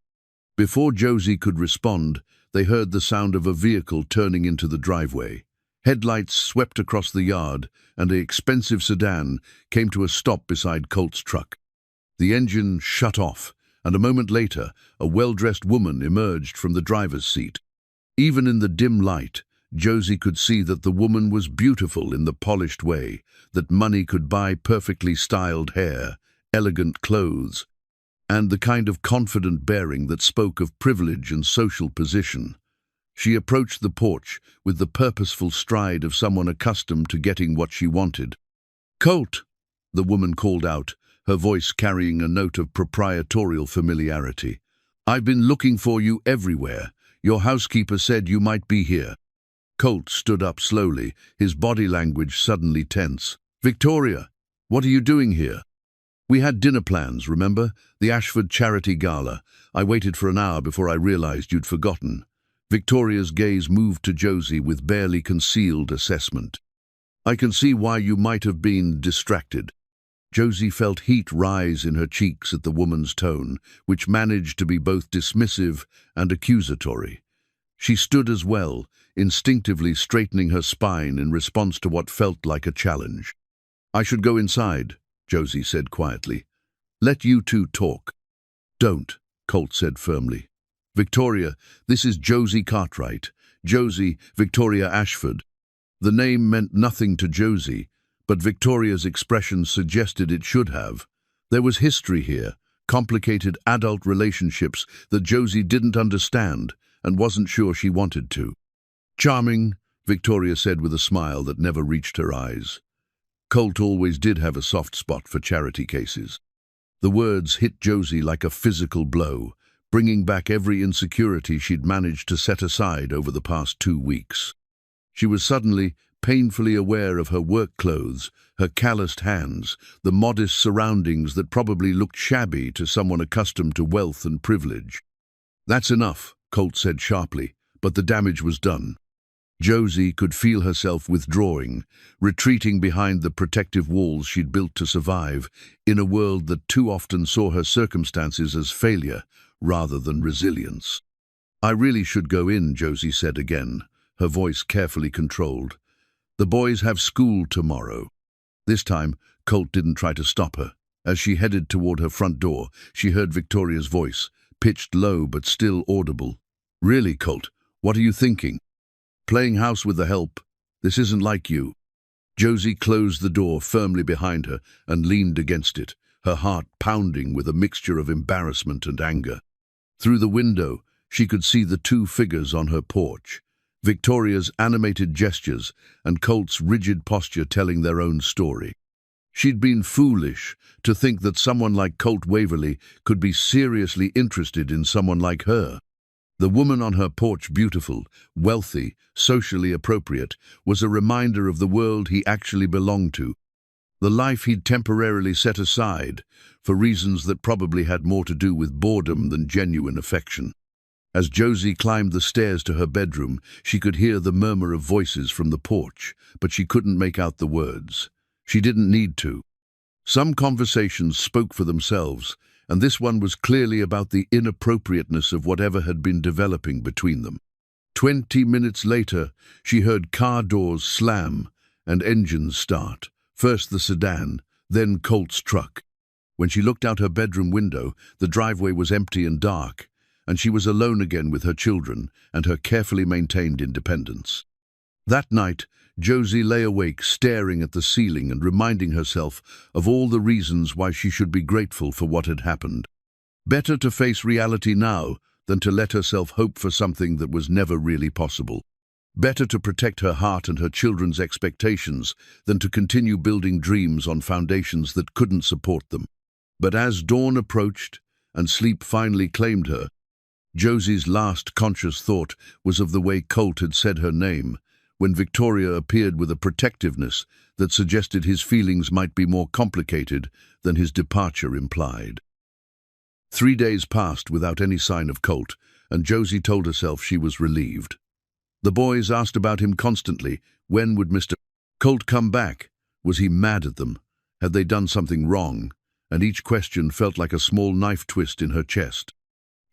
Before Josie could respond, they heard the sound of a vehicle turning into the driveway. Headlights swept across the yard, and an expensive sedan came to a stop beside Colt's truck. The engine shut off, and a moment later, a well-dressed woman emerged from the driver's seat. Even in the dim light, Josie could see that the woman was beautiful in the polished way that money could buy: perfectly styled hair, elegant clothes, and the kind of confident bearing that spoke of privilege and social position. She approached the porch with the purposeful stride of someone accustomed to getting what she wanted. "Colt!" the woman called out, her voice carrying a note of proprietorial familiarity. I've been looking for you everywhere. Your housekeeper said you might be here. Colt stood up slowly, his body language suddenly tense. Victoria, what are you doing here? We had dinner plans, remember? The Ashford Charity Gala. I waited for an hour before I realized you'd forgotten. Victoria's gaze moved to Josie with barely concealed assessment. I can see why you might have been distracted. Josie felt heat rise in her cheeks at the woman's tone, which managed to be both dismissive and accusatory. She stood as well, instinctively straightening her spine in response to what felt like a challenge. I should go inside, Josie said quietly. Let you two talk. Don't, Colt said firmly. Victoria, this is Josie Cartwright. Josie, Victoria Ashford. The name meant nothing to Josie, but Victoria's expression suggested it should have. There was history here, complicated adult relationships that Josie didn't understand and wasn't sure she wanted to. Charming, Victoria said with a smile that never reached her eyes. Colt always did have a soft spot for charity cases. The words hit Josie like a physical blow, bringing back every insecurity she'd managed to set aside over the past 2 weeks. She was suddenly painfully aware of her work clothes, her calloused hands, the modest surroundings that probably looked shabby to someone accustomed to wealth and privilege. That's enough, Colt said sharply, but the damage was done. Josie could feel herself withdrawing, retreating behind the protective walls she'd built to survive, in a world that too often saw her circumstances as failure rather than resilience. I really should go in, Josie said again, her voice carefully controlled. The boys have school tomorrow. This time, Colt didn't try to stop her. As she headed toward her front door, she heard Victoria's voice, pitched low but still audible. Really, Colt, what are you thinking? Playing house with the help? This isn't like you. Josie closed the door firmly behind her and leaned against it, her heart pounding with a mixture of embarrassment and anger. Through the window, she could see the 2 figures on her porch, Victoria's animated gestures and Colt's rigid posture telling their own story. She'd been foolish to think that someone like Colt Waverly could be seriously interested in someone like her. The woman on her porch, beautiful, wealthy, socially appropriate, was a reminder of the world he actually belonged to, the life he'd temporarily set aside for reasons that probably had more to do with boredom than genuine affection. As Josie climbed the stairs to her bedroom, she could hear the murmur of voices from the porch, but she couldn't make out the words. She didn't need to. Some conversations spoke for themselves, and this one was clearly about the inappropriateness of whatever had been developing between them. 20 minutes later, she heard car doors slam and engines start, first the sedan, then Colt's truck. When she looked out her bedroom window, the driveway was empty and dark, and she was alone again with her children and her carefully maintained independence. That night, Josie lay awake staring at the ceiling and reminding herself of all the reasons why she should be grateful for what had happened. Better to face reality now than to let herself hope for something that was never really possible. Better to protect her heart and her children's expectations than to continue building dreams on foundations that couldn't support them. But as dawn approached and sleep finally claimed her, Josie's last conscious thought was of the way Colt had said her name, when Victoria appeared with a protectiveness that suggested his feelings might be more complicated than his departure implied. 3 days passed without any sign of Colt, and Josie told herself she was relieved. The boys asked about him constantly. When would Mr. Colt come back? Was he mad at them? Had they done something wrong? And each question felt like a small knife twist in her chest.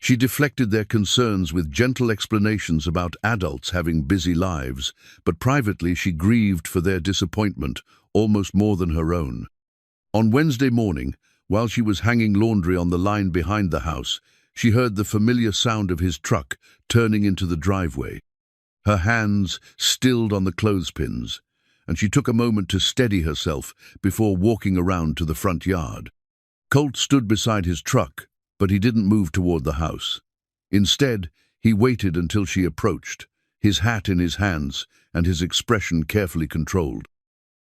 She deflected their concerns with gentle explanations about adults having busy lives, but privately she grieved for their disappointment almost more than her own. On Wednesday morning, while she was hanging laundry on the line behind the house, she heard the familiar sound of his truck turning into the driveway. Her hands stilled on the clothespins, and she took a moment to steady herself before walking around to the front yard. Colt stood beside his truck, but he didn't move toward the house. Instead, he waited until she approached, his hat in his hands and his expression carefully controlled.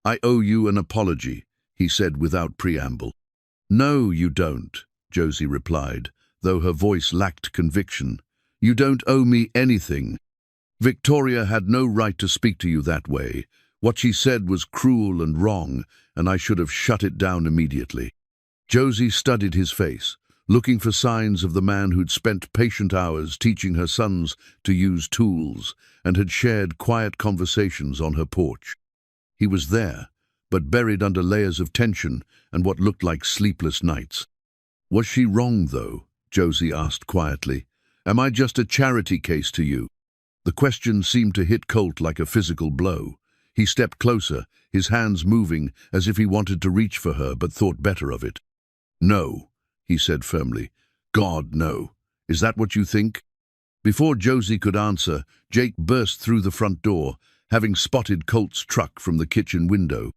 "I owe you an apology," he said without preamble. "No, you don't," Josie replied, though her voice lacked conviction. "You don't owe me anything. Victoria had no right to speak to you that way. What she said was cruel and wrong, and I should have shut it down immediately." Josie studied his face, looking for signs of the man who'd spent patient hours teaching her sons to use tools and had shared quiet conversations on her porch. He was there, but buried under layers of tension and what looked like sleepless nights. "Was she wrong, though?" Josie asked quietly. "Am I just a charity case to you?" The question seemed to hit Colt like a physical blow. He stepped closer, his hands moving as if he wanted to reach for her but thought better of it. "No," he said firmly. "God, no. Is that what you think?" Before Josie could answer, Jake burst through the front door, having spotted Colt's truck from the kitchen window.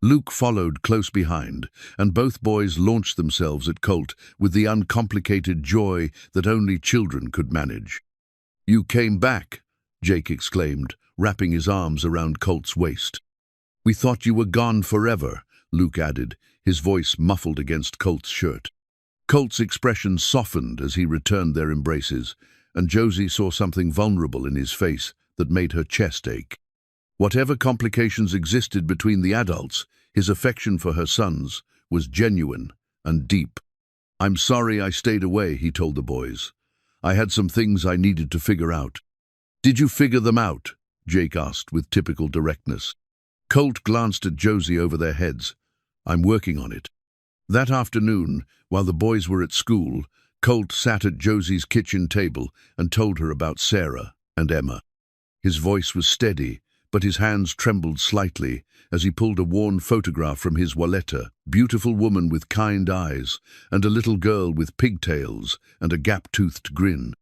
Luke followed close behind, and both boys launched themselves at Colt with the uncomplicated joy that only children could manage. "You came back," Jake exclaimed, wrapping his arms around Colt's waist. "We thought you were gone forever," Luke added, his voice muffled against Colt's shirt. Colt's expression softened as he returned their embraces, and Josie saw something vulnerable in his face that made her chest ache. Whatever complications existed between the adults, his affection for her sons was genuine and deep. "I'm sorry I stayed away," he told the boys. "I had some things I needed to figure out." "Did you figure them out?" Jake asked with typical directness. Colt glanced at Josie over their heads. "I'm working on it." That afternoon, while the boys were at school, Colt sat at Josie's kitchen table and told her about Sarah and Emma. His voice was steady, but his hands trembled slightly as he pulled a worn photograph from his walletta, beautiful woman with kind eyes, and a little girl with pigtails and a gap-toothed grin.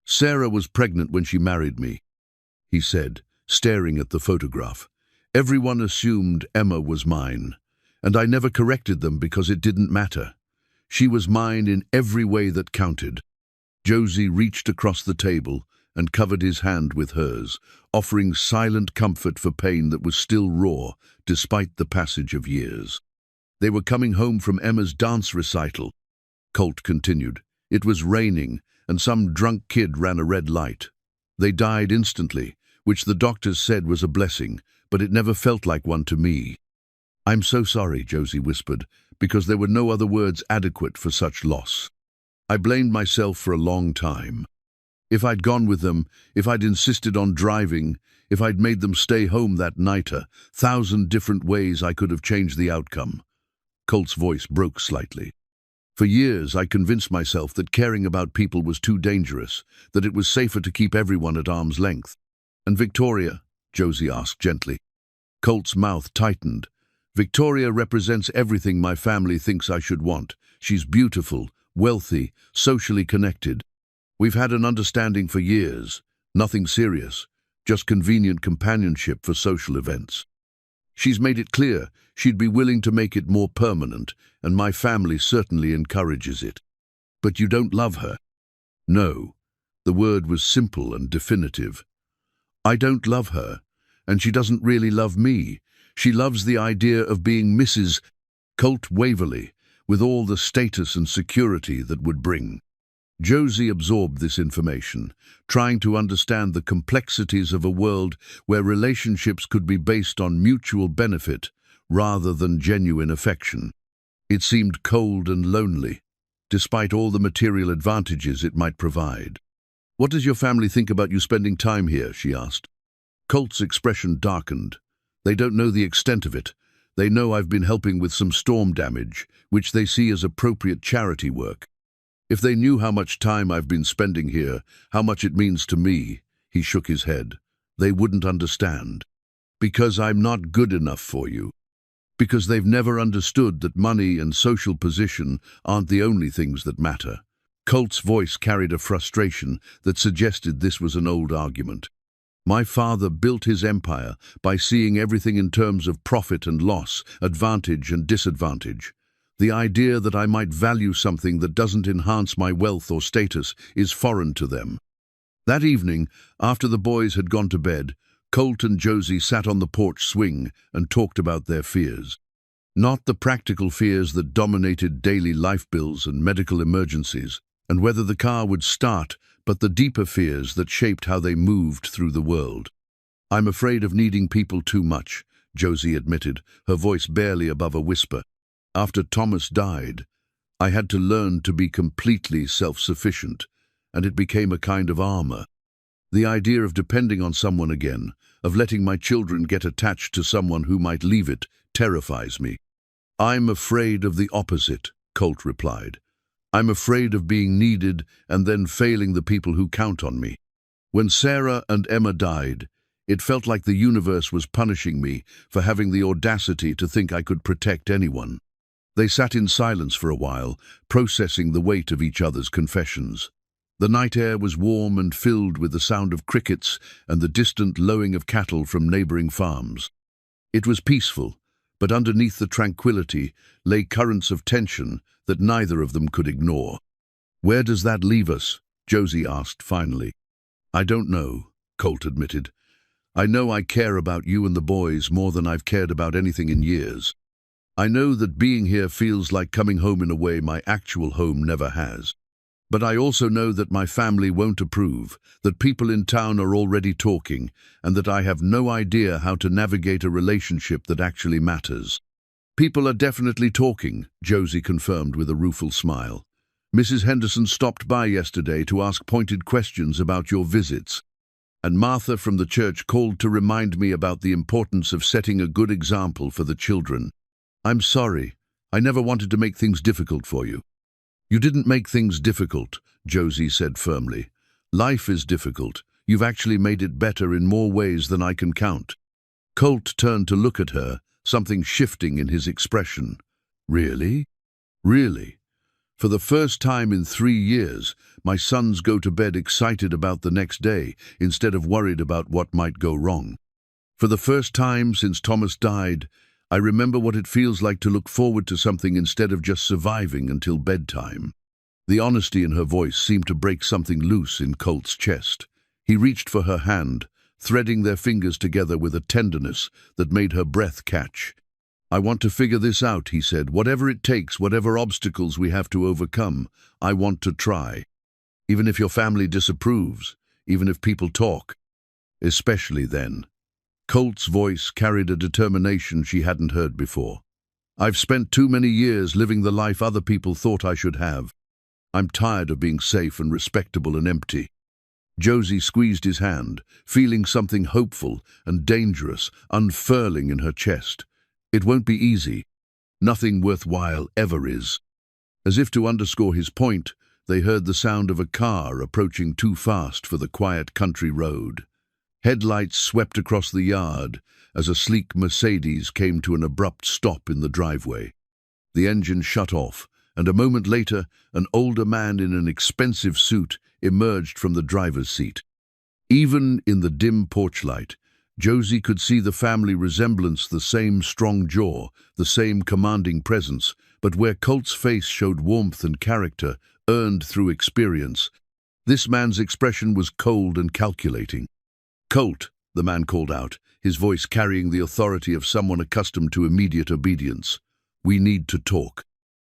"Sarah was pregnant when she married me," he said, staring at the photograph. "Everyone assumed Emma was mine, and I never corrected them because it didn't matter. She was mine in every way that counted." Josie reached across the table and covered his hand with hers, offering silent comfort for pain that was still raw, despite the passage of years. "They were coming home from Emma's dance recital," Colt continued. "It was raining, and some drunk kid ran a red light. They died instantly, which the doctors said was a blessing, but it never felt like one to me." "I'm so sorry," Josie whispered, because there were no other words adequate for such loss. "I blamed myself for a long time. If I'd gone with them, if I'd insisted on driving, if I'd made them stay home that night, 1,000 different ways I could have changed the outcome." Colt's voice broke slightly. "For years, I convinced myself that caring about people was too dangerous, that it was safer to keep everyone at arm's length." "And Victoria?" Josie asked gently. Colt's mouth tightened. "Victoria represents everything my family thinks I should want. She's beautiful, wealthy, socially connected. We've had an understanding for years, nothing serious, just convenient companionship for social events. She's made it clear she'd be willing to make it more permanent, and my family certainly encourages it." "But you don't love her?" "No." The word was simple and definitive. "I don't love her, and she doesn't really love me. She loves the idea of being Mrs. Colt Waverly, with all the status and security that would bring." Josie absorbed this information, trying to understand the complexities of a world where relationships could be based on mutual benefit rather than genuine affection. It seemed cold and lonely, despite all the material advantages it might provide. "What does your family think about you spending time here?" she asked. Colt's expression darkened. "They don't know the extent of it. They know I've been helping with some storm damage, which they see as appropriate charity work. If they knew how much time I've been spending here, how much it means to me," he shook his head, "they wouldn't understand. Because I'm not good enough for you. Because they've never understood that money and social position aren't the only things that matter." Colt's voice carried a frustration that suggested this was an old argument. "My father built his empire by seeing everything in terms of profit and loss, advantage and disadvantage. The idea that I might value something that doesn't enhance my wealth or status is foreign to them." That evening, after the boys had gone to bed, Colt and Josie sat on the porch swing and talked about their fears. Not the practical fears that dominated daily life bills and medical emergencies. and whether the car would start, but the deeper fears that shaped how they moved through the world. "I'm afraid of needing people too much," Josie admitted, her voice barely above a whisper. "After Thomas died, I had to learn to be completely self-sufficient, and it became a kind of armor. The idea of depending on someone again, of letting my children get attached to someone who might leave it, terrifies me." "I'm afraid of the opposite," Colt replied. "I'm afraid of being needed and then failing the people who count on me. When Sarah and Emma died, it felt like the universe was punishing me for having the audacity to think I could protect anyone." They sat in silence for a while, processing the weight of each other's confessions. The night air was warm and filled with the sound of crickets and the distant lowing of cattle from neighboring farms. It was peaceful, but underneath the tranquility lay currents of tension that neither of them could ignore. "Where does that leave us?" Josie asked finally. "I don't know," Colt admitted. "I know I care about you and the boys more than I've cared about anything in years. I know that being here feels like coming home in a way my actual home never has. But I also know that my family won't approve, that people in town are already talking, and that I have no idea how to navigate a relationship that actually matters." "People are definitely talking," Josie confirmed with a rueful smile. "Mrs. Henderson stopped by yesterday to ask pointed questions about your visits. And Martha from the church called to remind me about the importance of setting a good example for the children. I'm sorry. I never wanted to make things difficult for you." "You didn't make things difficult," Josie said firmly. "Life is difficult. You've actually made it better in more ways than I can count." Colt turned to look at her, something shifting in his expression. "Really? Really? For the first time in 3 years, my sons go to bed excited about the next day instead of worried about what might go wrong. For the first time since Thomas died, I remember what it feels like to look forward to something instead of just surviving until bedtime." The honesty in her voice seemed to break something loose in Colt's chest. He reached for her hand, threading their fingers together with a tenderness that made her breath catch. "I want to figure this out," he said. "Whatever it takes, whatever obstacles we have to overcome, I want to try. Even if your family disapproves, even if people talk. Especially then." Colt's voice carried a determination she hadn't heard before. "I've spent too many years living the life other people thought I should have. I'm tired of being safe and respectable and empty." Josie squeezed his hand, feeling something hopeful and dangerous unfurling in her chest. "It won't be easy. Nothing worthwhile ever is." As if to underscore his point, they heard the sound of a car approaching too fast for the quiet country road. Headlights swept across the yard as a sleek Mercedes came to an abrupt stop in the driveway. The engine shut off, and a moment later, an older man in an expensive suit emerged from the driver's seat. Even in the dim porch light, Josie could see the family resemblance, the same strong jaw, the same commanding presence, but where Colt's face showed warmth and character, earned through experience, this man's expression was cold and calculating. "Colt," the man called out, his voice carrying the authority of someone accustomed to immediate obedience. "We need to talk."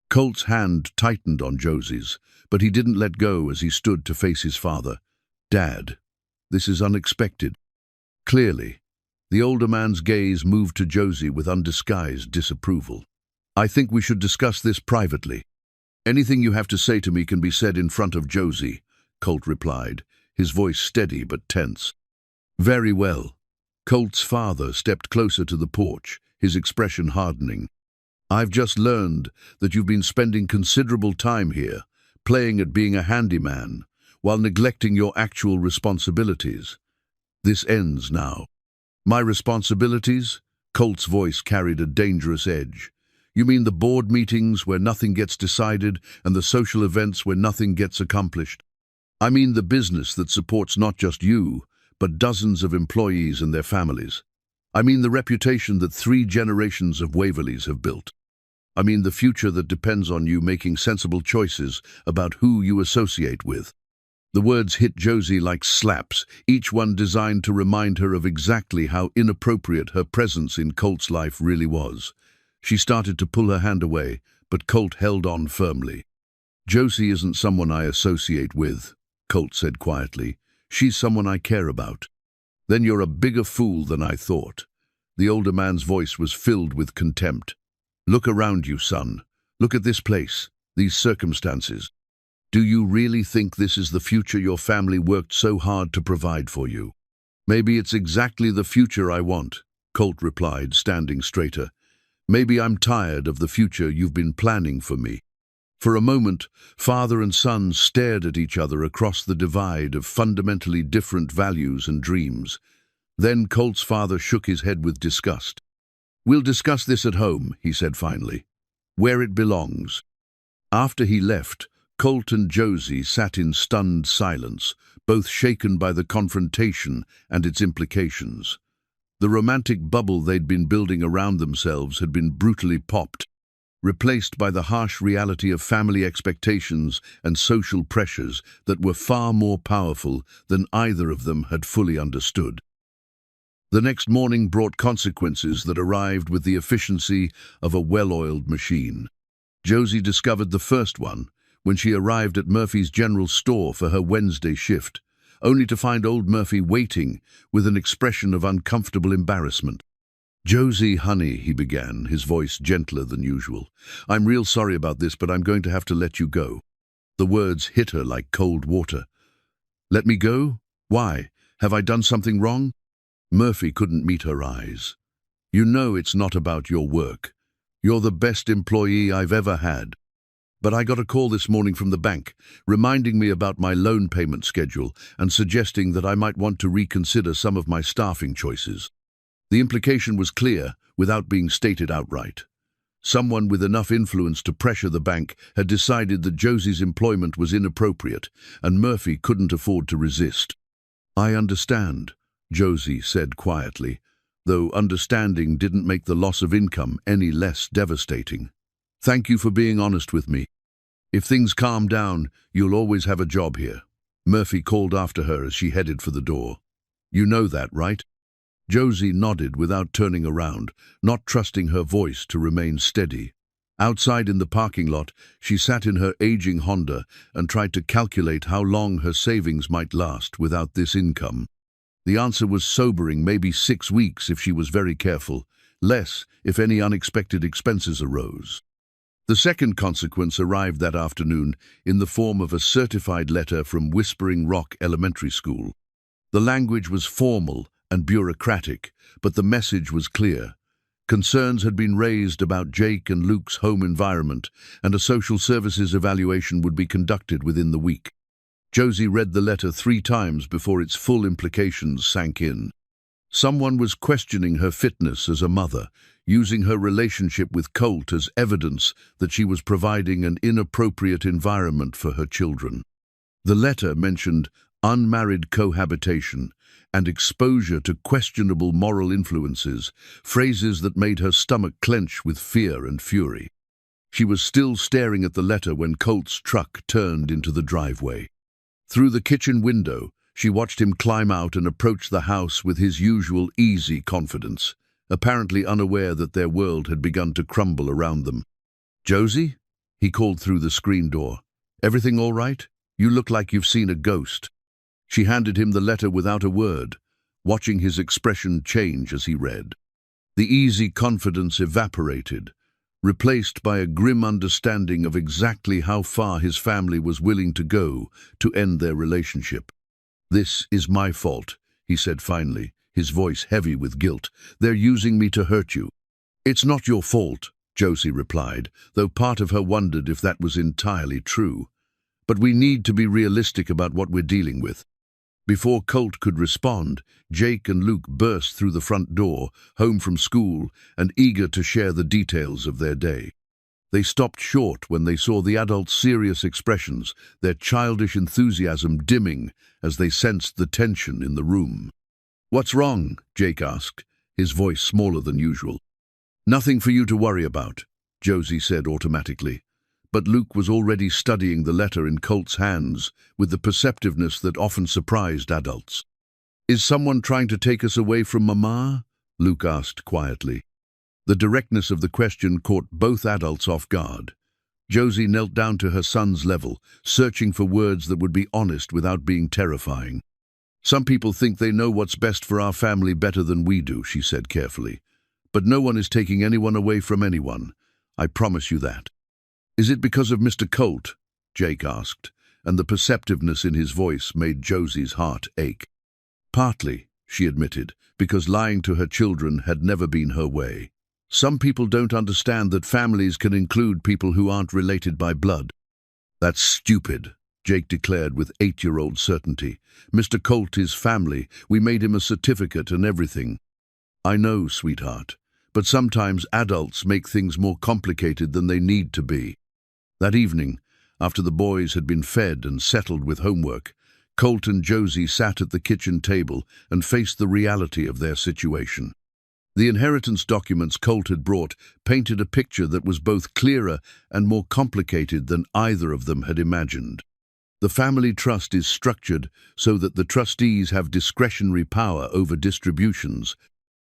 Colt's hand tightened on Josie's, but he didn't let go as he stood to face his father. "Dad, this is unexpected." Clearly, the older man's gaze moved to Josie with undisguised disapproval. "I think we should discuss this privately." "Anything you have to say to me can be said in front of Josie," Colt replied, his voice steady but tense. "Very well." Colt's father stepped closer to the porch, his expression hardening. "I've just learned that you've been spending considerable time here, playing at being a handyman, while neglecting your actual responsibilities. This ends now." "My responsibilities?" Colt's voice carried a dangerous edge. "You mean the board meetings where nothing gets decided and the social events where nothing gets accomplished? I mean the business that supports not just you, but dozens of employees and their families. I mean the reputation that 3 generations of Waverleys have built. I mean the future that depends on you making sensible choices about who you associate with." The words hit Josie like slaps, each one designed to remind her of exactly how inappropriate her presence in Colt's life really was. She started to pull her hand away, but Colt held on firmly. Josie isn't someone I associate with, Colt said quietly. She's someone I care about. Then you're a bigger fool than I thought. The older man's voice was filled with contempt. Look around you, son. Look at this place, these circumstances. Do you really think this is the future your family worked so hard to provide for you? Maybe it's exactly the future I want, Colt replied, standing straighter. Maybe I'm tired of the future you've been planning for me. For a moment, father and son stared at each other across the divide of fundamentally different values and dreams. Then Colt's father shook his head with disgust. We'll discuss this at home, he said finally, where it belongs. After he left, Colt and Josie sat in stunned silence, both shaken by the confrontation and its implications. The romantic bubble they'd been building around themselves had been brutally popped, replaced by the harsh reality of family expectations and social pressures that were far more powerful than either of them had fully understood. The next morning brought consequences that arrived with the efficiency of a well-oiled machine. Josie discovered the first one when she arrived at Murphy's general store for her Wednesday shift, only to find old Murphy waiting with an expression of uncomfortable embarrassment. "Josie, honey," he began, his voice gentler than usual. "I'm real sorry about this, but I'm going to have to let you go." The words hit her like cold water. "Let me go? Why? Have I done something wrong?" Murphy couldn't meet her eyes. "You know it's not about your work. You're the best employee I've ever had. But I got a call this morning from the bank, reminding me about my loan payment schedule and suggesting that I might want to reconsider some of my staffing choices." The implication was clear, without being stated outright. Someone with enough influence to pressure the bank had decided that Josie's employment was inappropriate, and Murphy couldn't afford to resist. "I understand," Josie said quietly, though understanding didn't make the loss of income any less devastating. "Thank you for being honest with me. If things calm down, you'll always have a job here." Murphy called after her as she headed for the door. "You know that, right?" Josie nodded without turning around, not trusting her voice to remain steady. Outside in the parking lot, she sat in her aging Honda and tried to calculate how long her savings might last without this income. The answer was sobering, maybe 6 weeks if she was very careful, less if any unexpected expenses arose. The second consequence arrived that afternoon in the form of a certified letter from Whispering Rock Elementary School. The language was formal and bureaucratic, but the message was clear. Concerns had been raised about Jake and Luke's home environment, and a social services evaluation would be conducted within the week. Josie read the letter 3 times before its full implications sank in. Someone was questioning her fitness as a mother, using her relationship with Colt as evidence that she was providing an inappropriate environment for her children. The letter mentioned unmarried cohabitation and exposure to questionable moral influences, phrases that made her stomach clench with fear and fury. She was still staring at the letter when Colt's truck turned into the driveway. Through the kitchen window, she watched him climb out and approach the house with his usual easy confidence, apparently unaware that their world had begun to crumble around them. "Josie?" he called through the screen door. "Everything all right? You look like you've seen a ghost." She handed him the letter without a word, watching his expression change as he read. The easy confidence evaporated, replaced by a grim understanding of exactly how far his family was willing to go to end their relationship. "This is my fault," he said finally, his voice heavy with guilt. "They're using me to hurt you." "It's not your fault," Josie replied, though part of her wondered if that was entirely true. "But we need to be realistic about what we're dealing with." Before Colt could respond, Jake and Luke burst through the front door, home from school and eager to share the details of their day. They stopped short when they saw the adults' serious expressions, their childish enthusiasm dimming as they sensed the tension in the room. "What's wrong?" Jake asked, his voice smaller than usual. "Nothing for you to worry about," Josie said automatically. But Luke was already studying the letter in Colt's hands with the perceptiveness that often surprised adults. "Is someone trying to take us away from Mama?" Luke asked quietly. The directness of the question caught both adults off guard. Josie knelt down to her son's level, searching for words that would be honest without being terrifying. "Some people think they know what's best for our family better than we do," she said carefully. "But no one is taking anyone away from anyone. I promise you that." "Is it because of Mr. Colt?" Jake asked, and the perceptiveness in his voice made Josie's heart ache. "Partly," she admitted, because lying to her children had never been her way. "Some people don't understand that families can include people who aren't related by blood." "That's stupid," Jake declared with 8-year-old certainty. "Mr. Colt is family. We made him a certificate and everything." "I know, sweetheart, but sometimes adults make things more complicated than they need to be." That evening, after the boys had been fed and settled with homework, Colt and Josie sat at the kitchen table and faced the reality of their situation. The inheritance documents Colt had brought painted a picture that was both clearer and more complicated than either of them had imagined. The family trust is structured so that the trustees have discretionary power over distributions,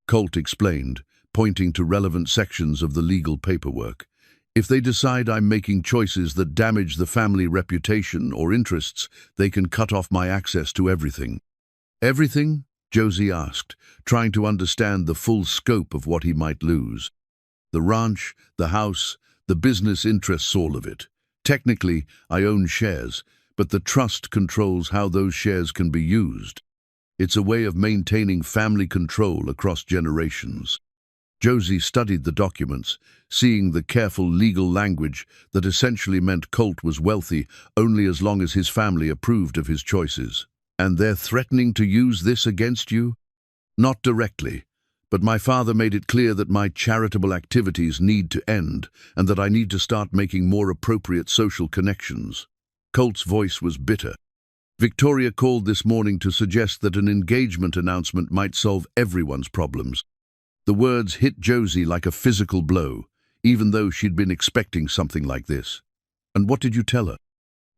Colt explained, pointing to relevant sections of the legal paperwork. "If they decide I'm making choices that damage the family reputation or interests, they can cut off my access to everything." "Everything?" Josie asked, trying to understand the full scope of what he might lose. "The ranch, the house, the business interests, all of it. Technically, I own shares, but the trust controls how those shares can be used. It's a way of maintaining family control across generations." Josie studied the documents, seeing the careful legal language that essentially meant Colt was wealthy only as long as his family approved of his choices. "And they're threatening to use this against you?" "Not directly, but my father made it clear that my charitable activities need to end and that I need to start making more appropriate social connections." Colt's voice was bitter. "Victoria called this morning to suggest that an engagement announcement might solve everyone's problems." The words hit Josie like a physical blow, even though she'd been expecting something like this. "And what did you tell her?"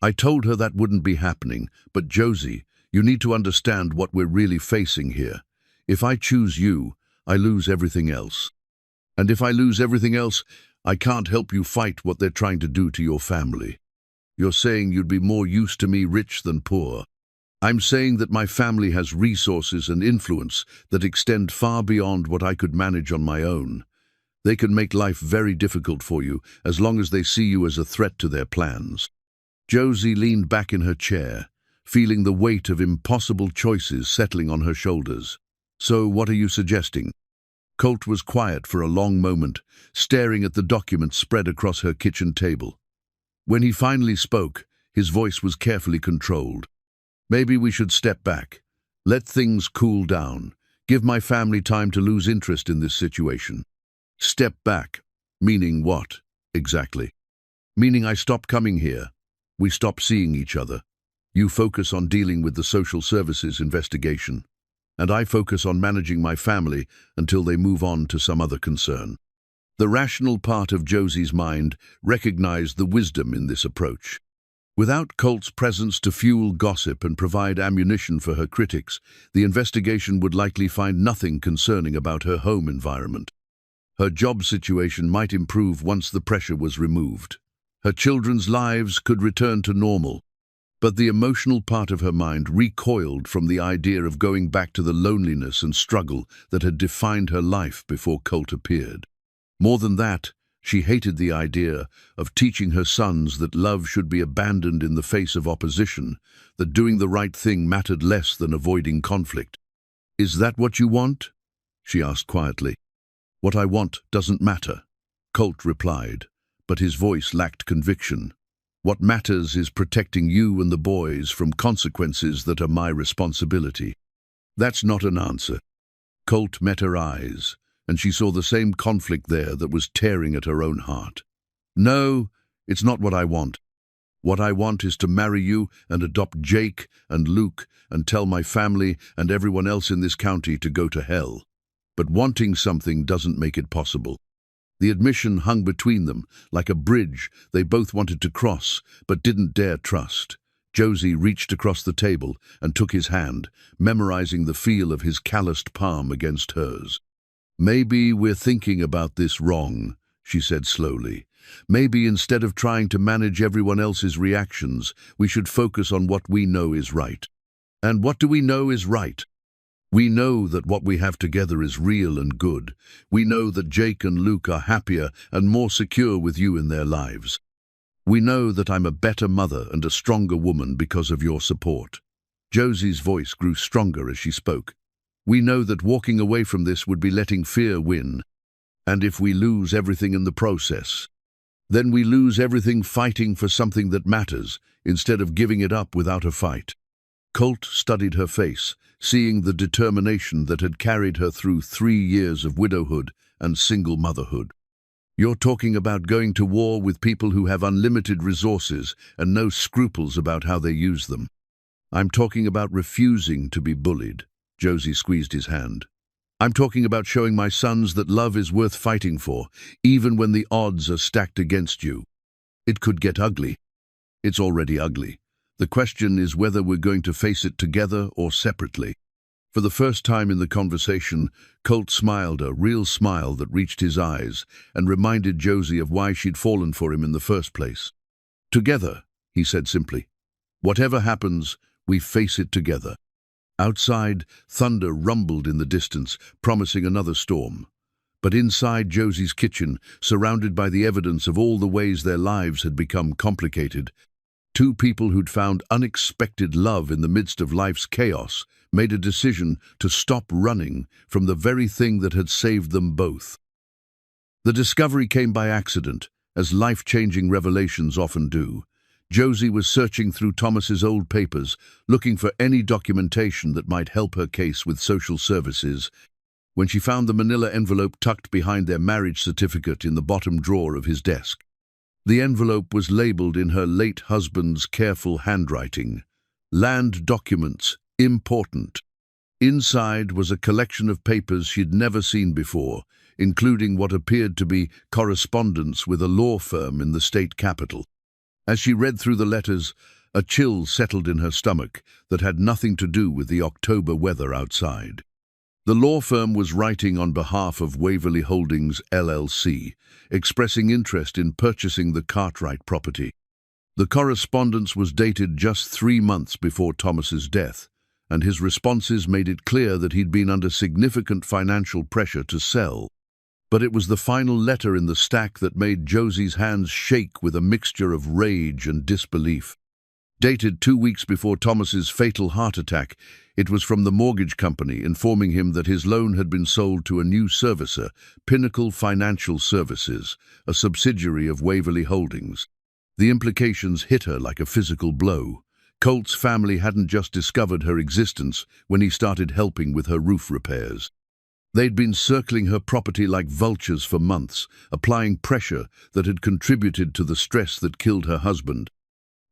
"I told her that wouldn't be happening, but Josie, you need to understand what we're really facing here. If I choose you, I lose everything else. And if I lose everything else, I can't help you fight what they're trying to do to your family. You're saying you'd be more used to me rich than poor. I'm saying that my family has resources and influence that extend far beyond what I could manage on my own. They can make life very difficult for you as long as they see you as a threat to their plans." Josie leaned back in her chair, feeling the weight of impossible choices settling on her shoulders. "So what are you suggesting?" Colt was quiet for a long moment, staring at the documents spread across her kitchen table. When he finally spoke, his voice was carefully controlled. "Maybe we should step back. Let things cool down. Give my family time to lose interest in this situation." "Step back? Meaning what, exactly?" "Meaning I stop coming here. We stop seeing each other. You focus on dealing with the social services investigation, and I focus on managing my family until they move on to some other concern." The rational part of Josie's mind recognized the wisdom in this approach. Without Colt's presence to fuel gossip and provide ammunition for her critics, the investigation would likely find nothing concerning about her home environment. Her job situation might improve once the pressure was removed. Her children's lives could return to normal. But the emotional part of her mind recoiled from the idea of going back to the loneliness and struggle that had defined her life before Colt appeared. More than that, she hated the idea of teaching her sons that love should be abandoned in the face of opposition, that doing the right thing mattered less than avoiding conflict. "Is that what you want?" she asked quietly. "What I want doesn't matter," Colt replied, but his voice lacked conviction. "What matters is protecting you and the boys from consequences that are my responsibility." "That's not an answer." Colt met her eyes, and she saw the same conflict there that was tearing at her own heart. "No, it's not what I want. What I want is to marry you and adopt Jake and Luke and tell my family and everyone else in this county to go to hell. But wanting something doesn't make it possible." The admission hung between them, like a bridge they both wanted to cross, but didn't dare trust. Josie reached across the table and took his hand, memorizing the feel of his calloused palm against hers. "Maybe we're thinking about this wrong," she said slowly, Maybe instead of trying to manage everyone else's reactions, we should focus on what we know is right. And what do we know is right? We know that what we have together is real and good. We know that Jake and Luke are happier and more secure with you in their lives. We know that I'm a better mother and a stronger woman because of your support. Josie's voice grew stronger as she spoke. We know that walking away from this would be letting fear win. And if we lose everything in the process, then we lose everything fighting for something that matters, instead of giving it up without a fight. Colt studied her face, seeing the determination that had carried her through 3 years of widowhood and single motherhood. You're talking about going to war with people who have unlimited resources and no scruples about how they use them. I'm talking about refusing to be bullied. Josie squeezed his hand. I'm talking about showing my sons that love is worth fighting for, even when the odds are stacked against you. It could get ugly. It's already ugly. The question is whether we're going to face it together or separately. For the first time in the conversation, Colt smiled, a real smile that reached his eyes and reminded Josie of why she'd fallen for him in the first place. Together, he said simply. Whatever happens, we face it together. Outside, thunder rumbled in the distance, promising another storm. But inside Josie's kitchen, surrounded by the evidence of all the ways their lives had become complicated, two people who'd found unexpected love in the midst of life's chaos made a decision to stop running from the very thing that had saved them both. The discovery came by accident, as life-changing revelations often do. Josie was searching through Thomas's old papers, looking for any documentation that might help her case with social services, when she found the manila envelope tucked behind their marriage certificate in the bottom drawer of his desk. The envelope was labeled in her late husband's careful handwriting, "Land documents, important." Inside was a collection of papers she'd never seen before, including what appeared to be correspondence with a law firm in the state capital. As she read through the letters, a chill settled in her stomach that had nothing to do with the October weather outside. The law firm was writing on behalf of Waverly Holdings, LLC, expressing interest in purchasing the Cartwright property. The correspondence was dated just 3 months before Thomas's death, and his responses made it clear that he'd been under significant financial pressure to sell. But it was the final letter in the stack that made Josie's hands shake with a mixture of rage and disbelief. Dated 2 weeks before Thomas's fatal heart attack, it was from the mortgage company informing him that his loan had been sold to a new servicer, Pinnacle Financial Services, a subsidiary of Waverly Holdings. The implications hit her like a physical blow. Colt's family hadn't just discovered her existence when he started helping with her roof repairs. They'd been circling her property like vultures for months, applying pressure that had contributed to the stress that killed her husband.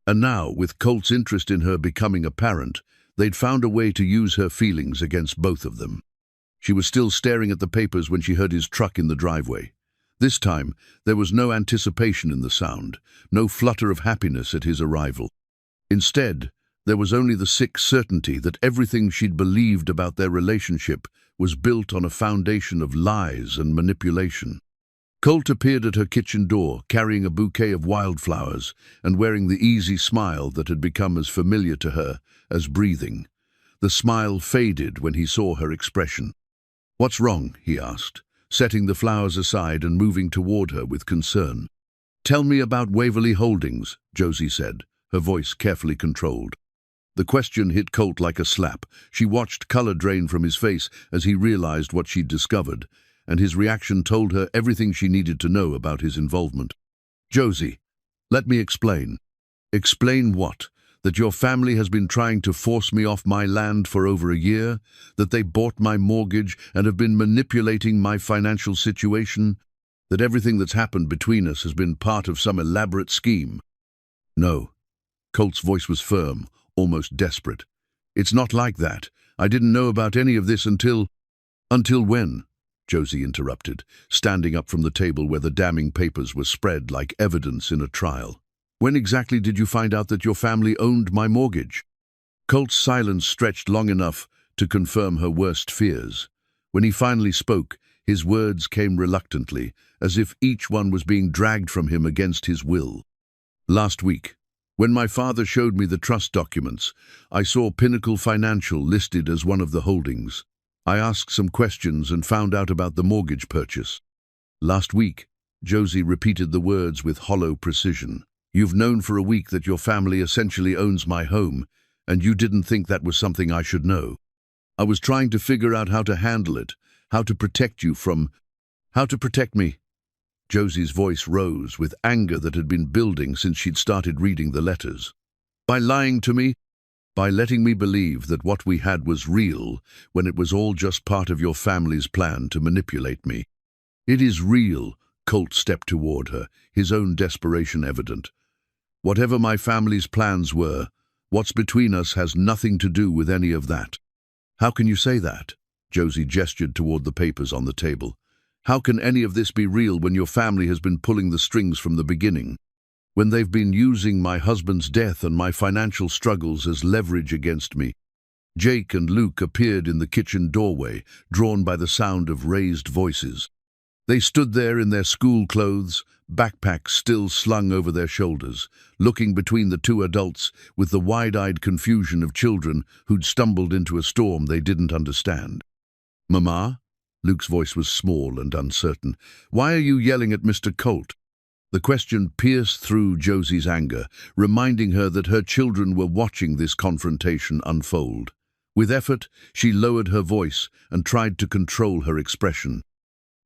And now, with Colt's interest in her becoming apparent, they'd found a way to use her feelings against both of them. She was still staring at the papers when she heard his truck in the driveway. This time, there was no anticipation in the sound, no flutter of happiness at his arrival. Instead, there was only the sick certainty that everything she'd believed about their relationship was built on a foundation of lies and manipulation. Colt appeared at her kitchen door, carrying a bouquet of wildflowers and wearing the easy smile that had become as familiar to her as breathing. The smile faded when he saw her expression. "What's wrong?" he asked, setting the flowers aside and moving toward her with concern. "Tell me about Waverly Holdings," Josie said, her voice carefully controlled. The question hit Colt like a slap. She watched color drain from his face as he realized what she'd discovered, and his reaction told her everything she needed to know about his involvement. "Josie, let me explain." "Explain what? That your family has been trying to force me off my land for over a year? That they bought my mortgage and have been manipulating my financial situation? That everything that's happened between us has been part of some elaborate scheme?" "No." Colt's voice was firm, almost desperate. "It's not like that. I didn't know about any of this until..." "Until when?" Josie interrupted, standing up from the table where the damning papers were spread like evidence in a trial. "When exactly did you find out that your family owned my mortgage?" Colt's silence stretched long enough to confirm her worst fears. When he finally spoke, His words came reluctantly, as if each one was being dragged from him against his will. Last week, when my father showed me the trust documents, I saw Pinnacle Financial listed as one of the holdings. I asked some questions and found out about the mortgage purchase. Last week, Josie repeated the words with hollow precision. You've known for a week that your family essentially owns my home, and you didn't think that was something I should know. I was trying to figure out how to handle it, how to protect me. Josie's voice rose with anger that had been building since she'd started reading the letters. By lying to me, by letting me believe that what we had was real when it was all just part of your family's plan to manipulate me. It is real. Colt stepped toward her, his own desperation evident. Whatever my family's plans were, what's between us has nothing to do with any of that. How can you say that? Josie gestured toward the papers on the table. How can any of this be real when your family has been pulling the strings from the beginning? When they've been using my husband's death and my financial struggles as leverage against me? Jake and Luke appeared in the kitchen doorway, drawn by the sound of raised voices. They stood there in their school clothes, backpacks still slung over their shoulders, looking between the two adults with the wide-eyed confusion of children who'd stumbled into a storm they didn't understand. Mama? Luke's voice was small and uncertain. Why are you yelling at Mr. Colt? The question pierced through Josie's anger, reminding her that her children were watching this confrontation unfold. With effort, she lowered her voice and tried to control her expression.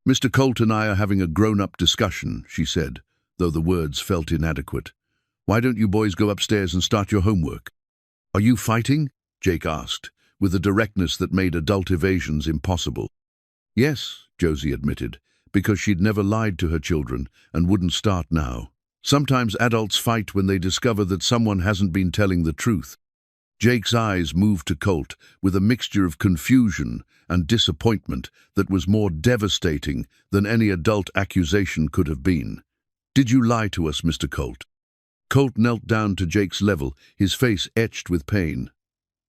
Mr. Colt and I are having a grown-up discussion, she said, though the words felt inadequate. Why don't you boys go upstairs and start your homework? Are you fighting? Jake asked, with a directness that made adult evasions impossible. Yes, Josie admitted, because she'd never lied to her children and wouldn't start now. Sometimes adults fight when they discover that someone hasn't been telling the truth. Jake's eyes moved to Colt with a mixture of confusion and disappointment that was more devastating than any adult accusation could have been. Did you lie to us, Mr. Colt? Colt knelt down to Jake's level, his face etched with pain.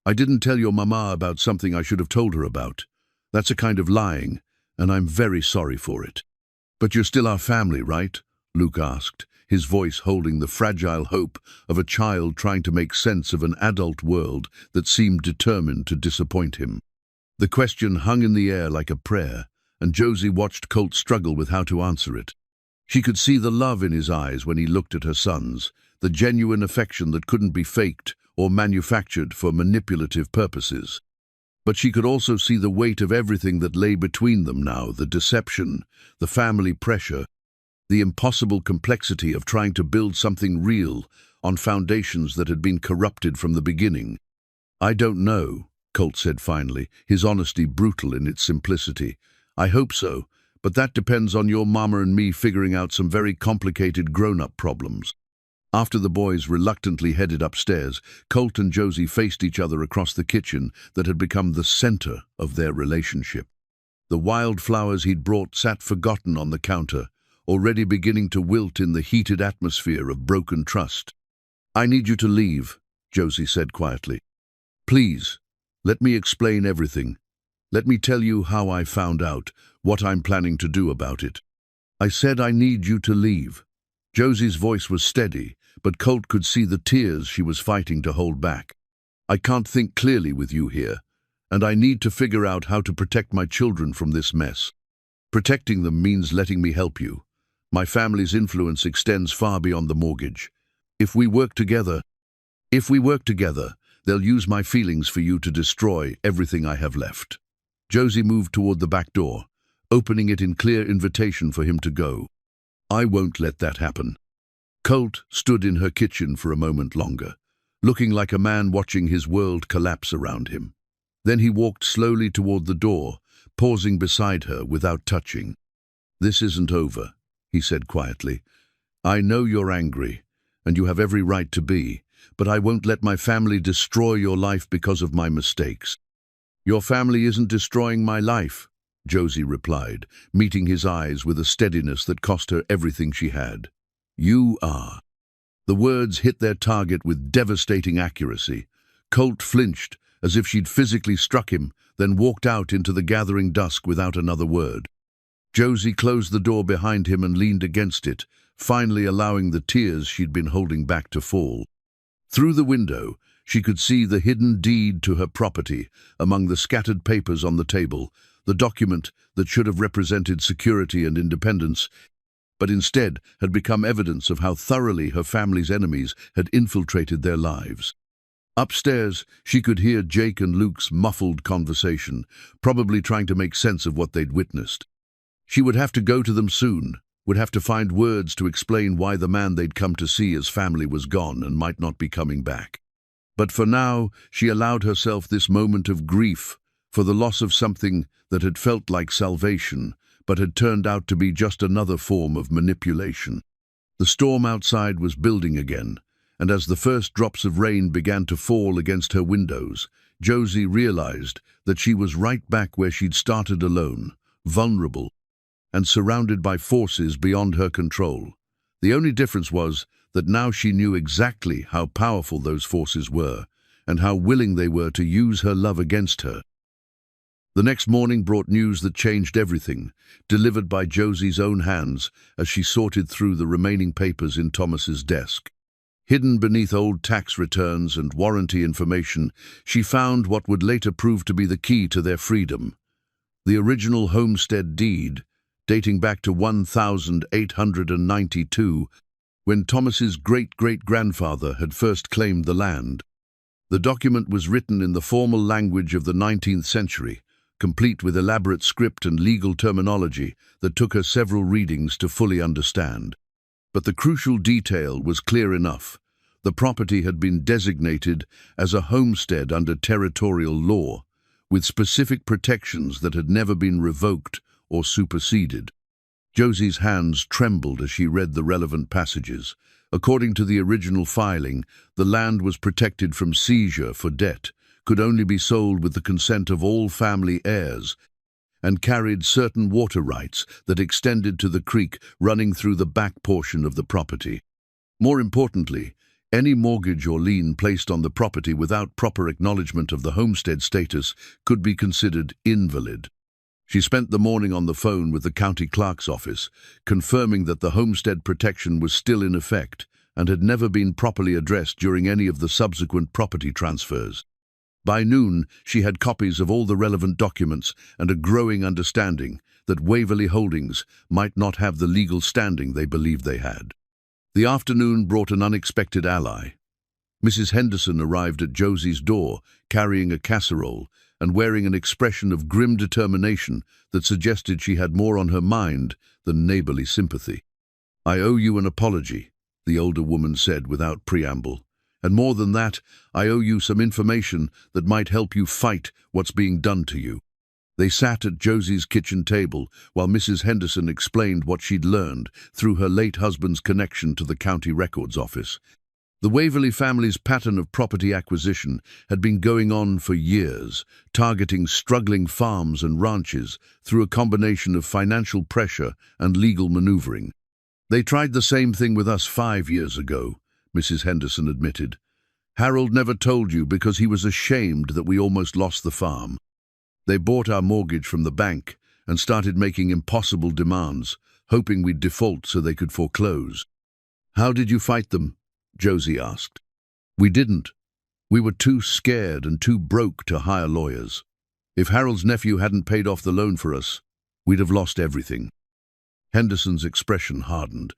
I didn't tell your mama about something I should have told her about. That's a kind of lying, and I'm very sorry for it. But you're still our family, right? Luke asked, his voice holding the fragile hope of a child trying to make sense of an adult world that seemed determined to disappoint him. The question hung in the air like a prayer, and Josie watched Colt struggle with how to answer it. She could see the love in his eyes when he looked at her sons, the genuine affection that couldn't be faked or manufactured for manipulative purposes. But she could also see the weight of everything that lay between them now, the deception, the family pressure, the impossible complexity of trying to build something real on foundations that had been corrupted from the beginning. I don't know, Colt said finally, his honesty brutal in its simplicity. I hope so, but that depends on your mama and me figuring out some very complicated grown-up problems. After the boys reluctantly headed upstairs, Colt and Josie faced each other across the kitchen that had become the center of their relationship. The wildflowers he'd brought sat forgotten on the counter, already beginning to wilt in the heated atmosphere of broken trust. I need you to leave, Josie said quietly. Please, let me explain everything. Let me tell you how I found out, what I'm planning to do about it. I said I need you to leave. Josie's voice was steady, but Colt could see the tears she was fighting to hold back. I can't think clearly with you here, and I need to figure out how to protect my children from this mess. Protecting them means letting me help you. My family's influence extends far beyond the mortgage. If we work together, they'll use my feelings for you to destroy everything I have left. Josie moved toward the back door, opening it in clear invitation for him to go. I won't let that happen. Colt stood in her kitchen for a moment longer, looking like a man watching his world collapse around him. Then he walked slowly toward the door, pausing beside her without touching. This isn't over, he said quietly. I know you're angry, and you have every right to be, but I won't let my family destroy your life because of my mistakes. Your family isn't destroying my life, Josie replied, meeting his eyes with a steadiness that cost her everything she had. You are. The words hit their target with devastating accuracy. Colt flinched, as if she'd physically struck him, then walked out into the gathering dusk without another word. Josie closed the door behind him and leaned against it, finally allowing the tears she'd been holding back to fall. Through the window, she could see the hidden deed to her property among the scattered papers on the table, the document that should have represented security and independence, but instead had become evidence of how thoroughly her family's enemies had infiltrated their lives. Upstairs, she could hear Jake and Luke's muffled conversation, probably trying to make sense of what they'd witnessed. She would have to go to them soon, would have to find words to explain why the man they'd come to see as family was gone and might not be coming back. But for now, she allowed herself this moment of grief for the loss of something that had felt like salvation, but had turned out to be just another form of manipulation. The storm outside was building again, and as the first drops of rain began to fall against her windows, Josie realized that she was right back where she'd started, alone, vulnerable, and surrounded by forces beyond her control. The only difference was that now she knew exactly how powerful those forces were, and how willing they were to use her love against her. The next morning brought news that changed everything, delivered by Josie's own hands as she sorted through the remaining papers in Thomas's desk. Hidden beneath old tax returns and warranty information, she found what would later prove to be the key to their freedom. The original homestead deed, dating back to 1892, when Thomas's great-great-grandfather had first claimed the land. The document was written in the formal language of the 19th century, complete with elaborate script and legal terminology that took her several readings to fully understand. But the crucial detail was clear enough. The property had been designated as a homestead under territorial law, with specific protections that had never been revoked or superseded. Josie's hands trembled as she read the relevant passages. According to the original filing, the land was protected from seizure for debt, could only be sold with the consent of all family heirs, and carried certain water rights that extended to the creek running through the back portion of the property. More importantly, any mortgage or lien placed on the property without proper acknowledgement of the homestead status could be considered invalid. She spent the morning on the phone with the county clerk's office, confirming that the homestead protection was still in effect and had never been properly addressed during any of the subsequent property transfers. By noon, she had copies of all the relevant documents and a growing understanding that Waverley Holdings might not have the legal standing they believed they had. The afternoon brought an unexpected ally. Mrs. Henderson arrived at Josie's door, carrying a casserole and wearing an expression of grim determination that suggested she had more on her mind than neighborly sympathy. "I owe you an apology," the older woman said without preamble. "And more than that, I owe you some information that might help you fight what's being done to you." They sat at Josie's kitchen table while Mrs. Henderson explained what she'd learned through her late husband's connection to the county records office. The Waverley family's pattern of property acquisition had been going on for years, targeting struggling farms and ranches through a combination of financial pressure and legal maneuvering. "They tried the same thing with us 5 years ago," Mrs. Henderson admitted. "Harold never told you because he was ashamed that we almost lost the farm. They bought our mortgage from the bank and started making impossible demands, hoping we'd default so they could foreclose." "How did you fight them?" Josie asked. "We didn't. We were too scared and too broke to hire lawyers. If Harold's nephew hadn't paid off the loan for us, we'd have lost everything." Henderson's expression hardened.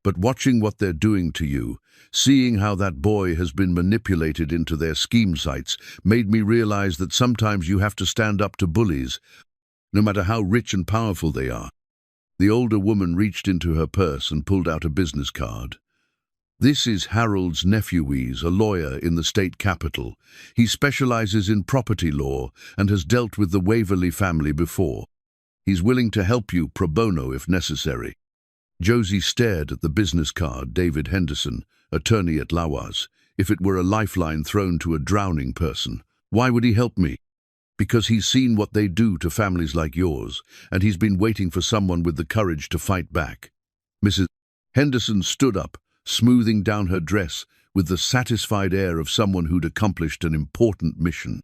"But watching what they're doing to you, seeing how that boy has been manipulated into their scheme sites, made me realize that sometimes you have to stand up to bullies, no matter how rich and powerful they are." The older woman reached into her purse and pulled out a business card. "This is Harold's nephew, a lawyer in the state capital. He specializes in property law and has dealt with the Waverley family before. He's willing to help you pro bono if necessary." Josie stared at the business card. "David Henderson, attorney at Lawas. If it were a lifeline thrown to a drowning person, why would he help me?" "Because he's seen what they do to families like yours, and he's been waiting for someone with the courage to fight back." Mrs. Henderson stood up, smoothing down her dress with the satisfied air of someone who'd accomplished an important mission.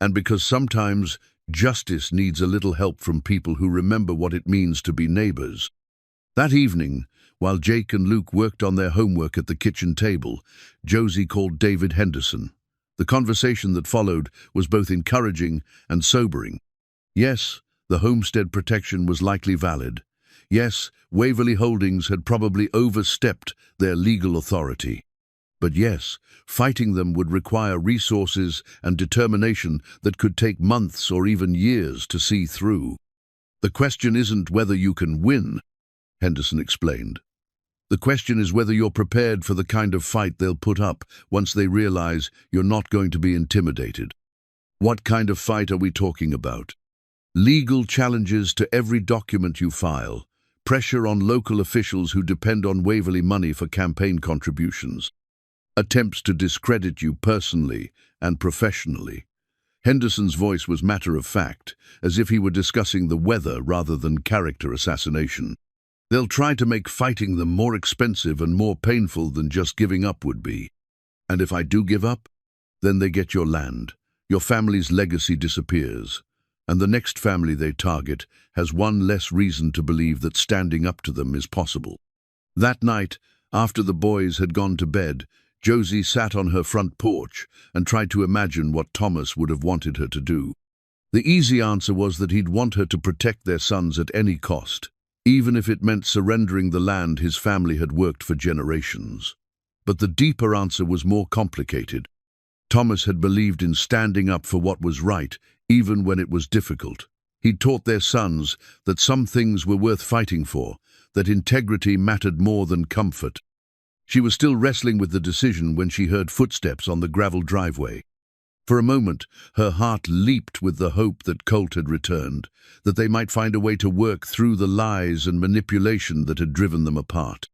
"And because sometimes Justice needs a little help from people who remember what it means to be neighbors. That evening, while Jake and Luke worked on their homework at the kitchen table, Josie called David Henderson. The conversation that followed was both encouraging and sobering. Yes, the homestead protection was likely valid. Yes, Waverley Holdings had probably overstepped their legal authority. But yes, fighting them would require resources and determination that could take months or even years to see through. The question isn't whether you can win, Henderson explained. The question is whether you're prepared for the kind of fight they'll put up once they realize you're not going to be intimidated. What kind of fight are we talking about? Legal challenges to every document you file, pressure on local officials who depend on Waverley money for campaign contributions, attempts to discredit you personally and professionally. Henderson's voice was matter-of-fact, as if he were discussing the weather rather than character assassination. They'll try to make fighting them more expensive and more painful than just giving up would be. And if I do give up, then they get your land, your family's legacy disappears, and the next family they target has one less reason to believe that standing up to them is possible. That night, after the boys had gone to bed, Josie sat on her front porch and tried to imagine what Thomas would have wanted her to do. The easy answer was that he'd want her to protect their sons at any cost, even if it meant surrendering the land his family had worked for generations. But the deeper answer was more complicated. Thomas had believed in standing up for what was right, even when it was difficult. He'd taught their sons that some things were worth fighting for, that integrity mattered more than comfort. She was still wrestling with the decision when she heard footsteps on the gravel driveway. For a moment, her heart leaped with the hope that Colt had returned, that they might find a way to work through the lies and manipulation that had driven them apart.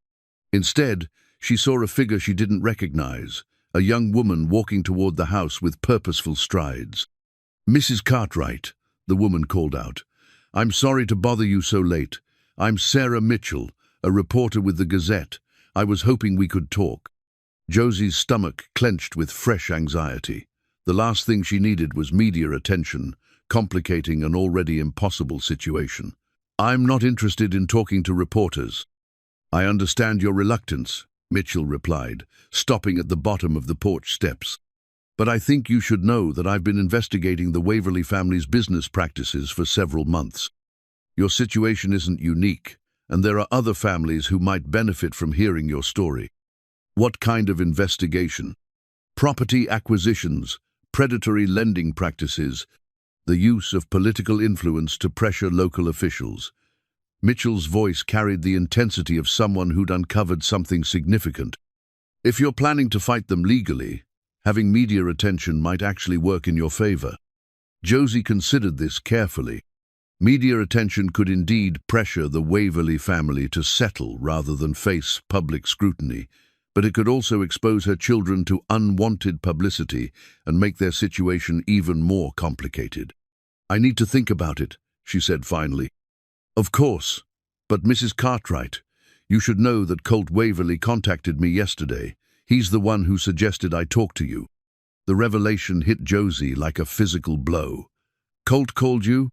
Instead, she saw a figure she didn't recognize, a young woman walking toward the house with purposeful strides. "Mrs. Cartwright," the woman called out. "I'm sorry to bother you so late. I'm Sarah Mitchell, a reporter with the Gazette. I was hoping we could talk." Josie's stomach clenched with fresh anxiety. The last thing she needed was media attention, complicating an already impossible situation. "I'm not interested in talking to reporters." "I understand your reluctance," Mitchell replied, stopping at the bottom of the porch steps. "But I think you should know that I've been investigating the Waverley family's business practices for several months. Your situation isn't unique, and there are other families who might benefit from hearing your story." "What kind of investigation?" "Property acquisitions, predatory lending practices, the use of political influence to pressure local officials." Mitchell's voice carried the intensity of someone who'd uncovered something significant. "If you're planning to fight them legally, having media attention might actually work in your favor." Josie considered this carefully. Media attention could indeed pressure the Waverley family to settle rather than face public scrutiny, but it could also expose her children to unwanted publicity and make their situation even more complicated. "I need to think about it," she said finally. "Of course, but Mrs. Cartwright, you should know that Colt Waverley contacted me yesterday. He's the one who suggested I talk to you." The revelation hit Josie like a physical blow. "Colt called you?"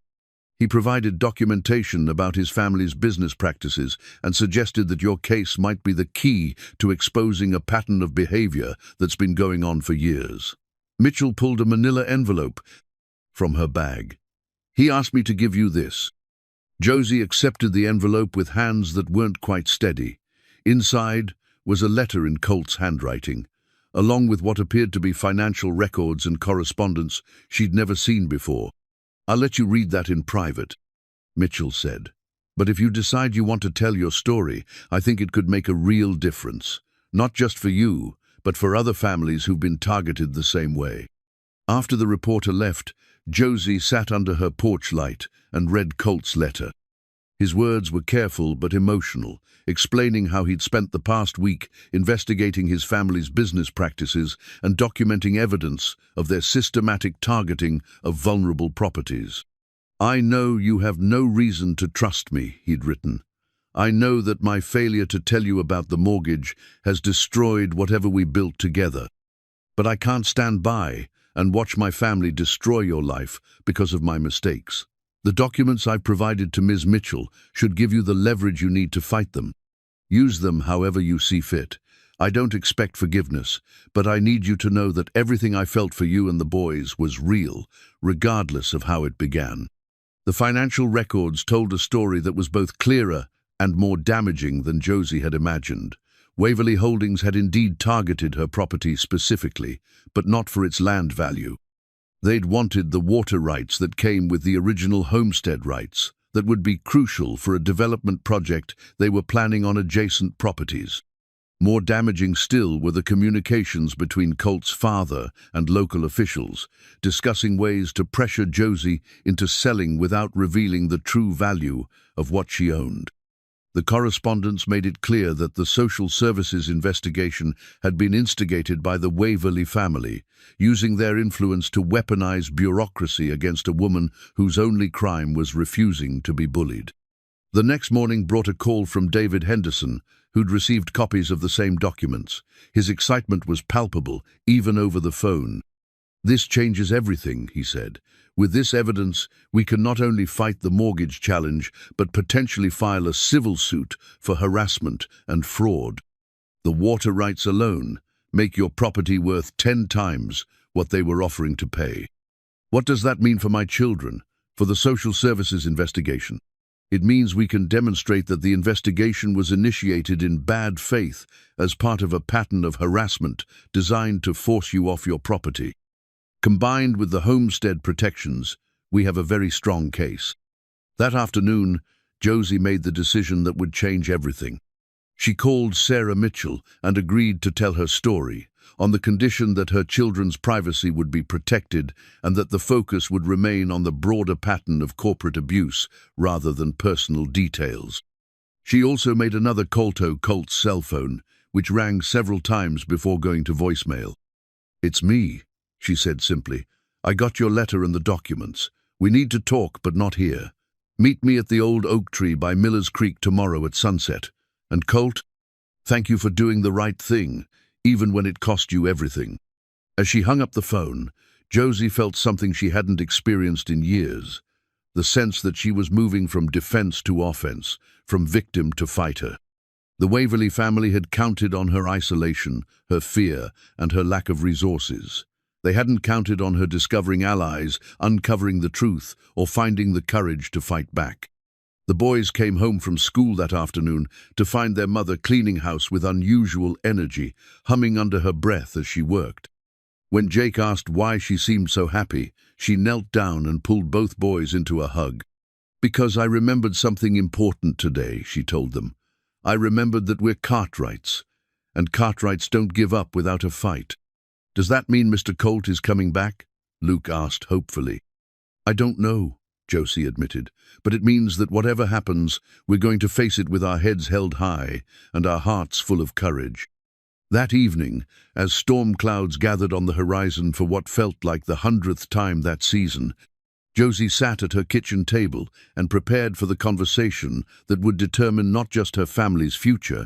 "He provided documentation about his family's business practices and suggested that your case might be the key to exposing a pattern of behavior that's been going on for years." Mitchell pulled a manila envelope from her bag. "He asked me to give you this." Josie accepted the envelope with hands that weren't quite steady. Inside was a letter in Colt's handwriting, along with what appeared to be financial records and correspondence she'd never seen before. "I'll let you read that in private," Mitchell said. "But if you decide you want to tell your story, I think it could make a real difference, not just for you, but for other families who've been targeted the same way." After the reporter left, Josie sat under her porch light and read Colt's letter. His words were careful but emotional, explaining how he'd spent the past week investigating his family's business practices and documenting evidence of their systematic targeting of vulnerable properties. "I know you have no reason to trust me," he'd written. "I know that my failure to tell you about the mortgage has destroyed whatever we built together. But I can't stand by and watch my family destroy your life because of my mistakes. The documents I've provided to Ms. Mitchell should give you the leverage you need to fight them. Use them however you see fit. I don't expect forgiveness, but I need you to know that everything I felt for you and the boys was real, regardless of how it began. The financial records told a story that was both clearer and more damaging than Josie had imagined. Waverley Holdings had indeed targeted her property specifically, but not for its land value. They'd wanted the water rights that came with the original homestead rights, that would be crucial for a development project they were planning on adjacent properties. More damaging still were the communications between Colt's father and local officials, discussing ways to pressure Josie into selling without revealing the true value of what she owned. The correspondence made it clear that the social services investigation had been instigated by the Waverley family, using their influence to weaponize bureaucracy against a woman whose only crime was refusing to be bullied. The next morning brought a call from David Henderson, who'd received copies of the same documents. His excitement was palpable, even over the phone. "This changes everything," he said. "With this evidence, we can not only fight the mortgage challenge, but potentially file a civil suit for harassment and fraud. The water rights alone make your property worth 10 times what they were offering to pay." "What does that mean for my children, for the social services investigation?" "It means we can demonstrate that the investigation was initiated in bad faith as part of a pattern of harassment designed to force you off your property. Combined with the homestead protections, we have a very strong case." That afternoon, Josie made the decision that would change everything. She called Sarah Mitchell and agreed to tell her story, on the condition that her children's privacy would be protected and that the focus would remain on the broader pattern of corporate abuse rather than personal details. She also made another call to Colt's cell phone, which rang several times before going to voicemail. "It's me," she said simply. "I got your letter and the documents. We need to talk, but not here. Meet me at the old oak tree by Miller's Creek tomorrow at sunset. And Colt, thank you for doing the right thing, even when it cost you everything." As she hung up the phone, Josie felt something she hadn't experienced in years, the sense that she was moving from defense to offense, from victim to fighter. The Waverley family had counted on her isolation, her fear, and her lack of resources. They hadn't counted on her discovering allies, uncovering the truth, or finding the courage to fight back. The boys came home from school that afternoon to find their mother cleaning house with unusual energy, humming under her breath as she worked. When Jake asked why she seemed so happy, she knelt down and pulled both boys into a hug. "Because I remembered something important today," she told them. "I remembered that we're Cartwrights, and Cartwrights don't give up without a fight." "Does that mean Mr. Colt is coming back?" Luke asked hopefully. "I don't know," Josie admitted, "but it means that whatever happens, we're going to face it with our heads held high and our hearts full of courage." That evening, as storm clouds gathered on the horizon for what felt like the 100th time that season, Josie sat at her kitchen table and prepared for the conversation that would determine not just her family's future,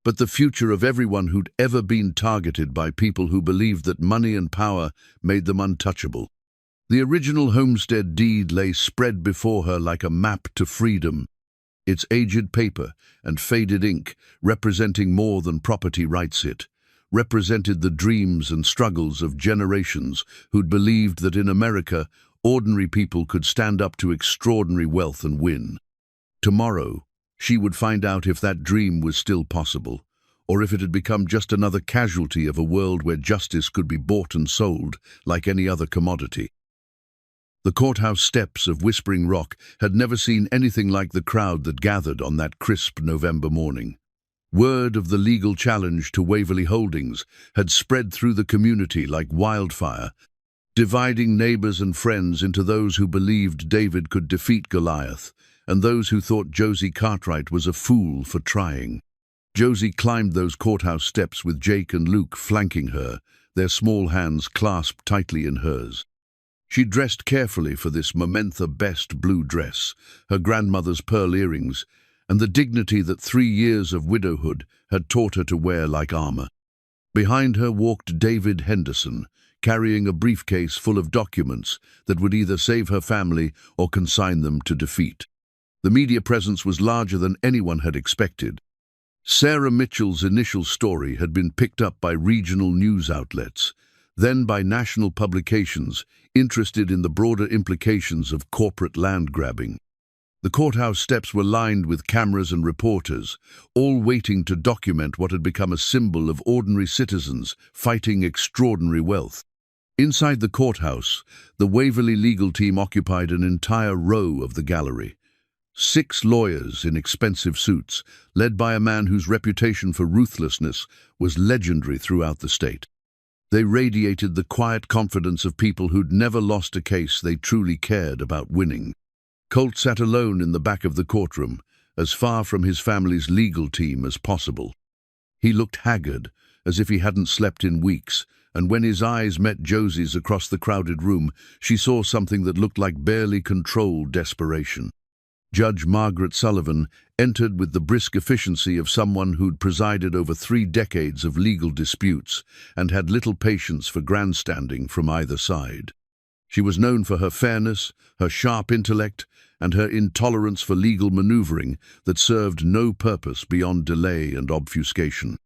but the future of everyone who'd ever been targeted by people who believed that money and power made them untouchable. The original homestead deed lay spread before her like a map to freedom, its aged paper and faded ink representing more than property rights. It represented the dreams and struggles of generations who'd believed that in America, ordinary people could stand up to extraordinary wealth and win. Tomorrow, she would find out if that dream was still possible, or if it had become just another casualty of a world where justice could be bought and sold like any other commodity. The courthouse steps of Whispering Rock had never seen anything like the crowd that gathered on that crisp November morning. Word of the legal challenge to Waverley Holdings had spread through the community like wildfire, dividing neighbors and friends into those who believed David could defeat Goliath and those who thought Josie Cartwright was a fool for trying. Josie climbed those courthouse steps with Jake and Luke flanking her, their small hands clasped tightly in hers. She dressed carefully for this Momentha best blue dress, her grandmother's pearl earrings, and the dignity that 3 years of widowhood had taught her to wear like armor. Behind her walked David Henderson, carrying a briefcase full of documents that would either save her family or consign them to defeat. The media presence was larger than anyone had expected. Sarah Mitchell's initial story had been picked up by regional news outlets, then by national publications interested in the broader implications of corporate land grabbing. The courthouse steps were lined with cameras and reporters, all waiting to document what had become a symbol of ordinary citizens fighting extraordinary wealth. Inside the courthouse, the Waverley legal team occupied an entire row of the gallery. 6 lawyers in expensive suits, led by a man whose reputation for ruthlessness was legendary throughout the state. They radiated the quiet confidence of people who'd never lost a case they truly cared about winning. Colt sat alone in the back of the courtroom, as far from his family's legal team as possible. He looked haggard, as if he hadn't slept in weeks, and when his eyes met Josie's across the crowded room, she saw something that looked like barely controlled desperation. Judge Margaret Sullivan entered with the brisk efficiency of someone who'd presided over 3 decades of legal disputes and had little patience for grandstanding from either side. She was known for her fairness, her sharp intellect, and her intolerance for legal maneuvering that served no purpose beyond delay and obfuscation.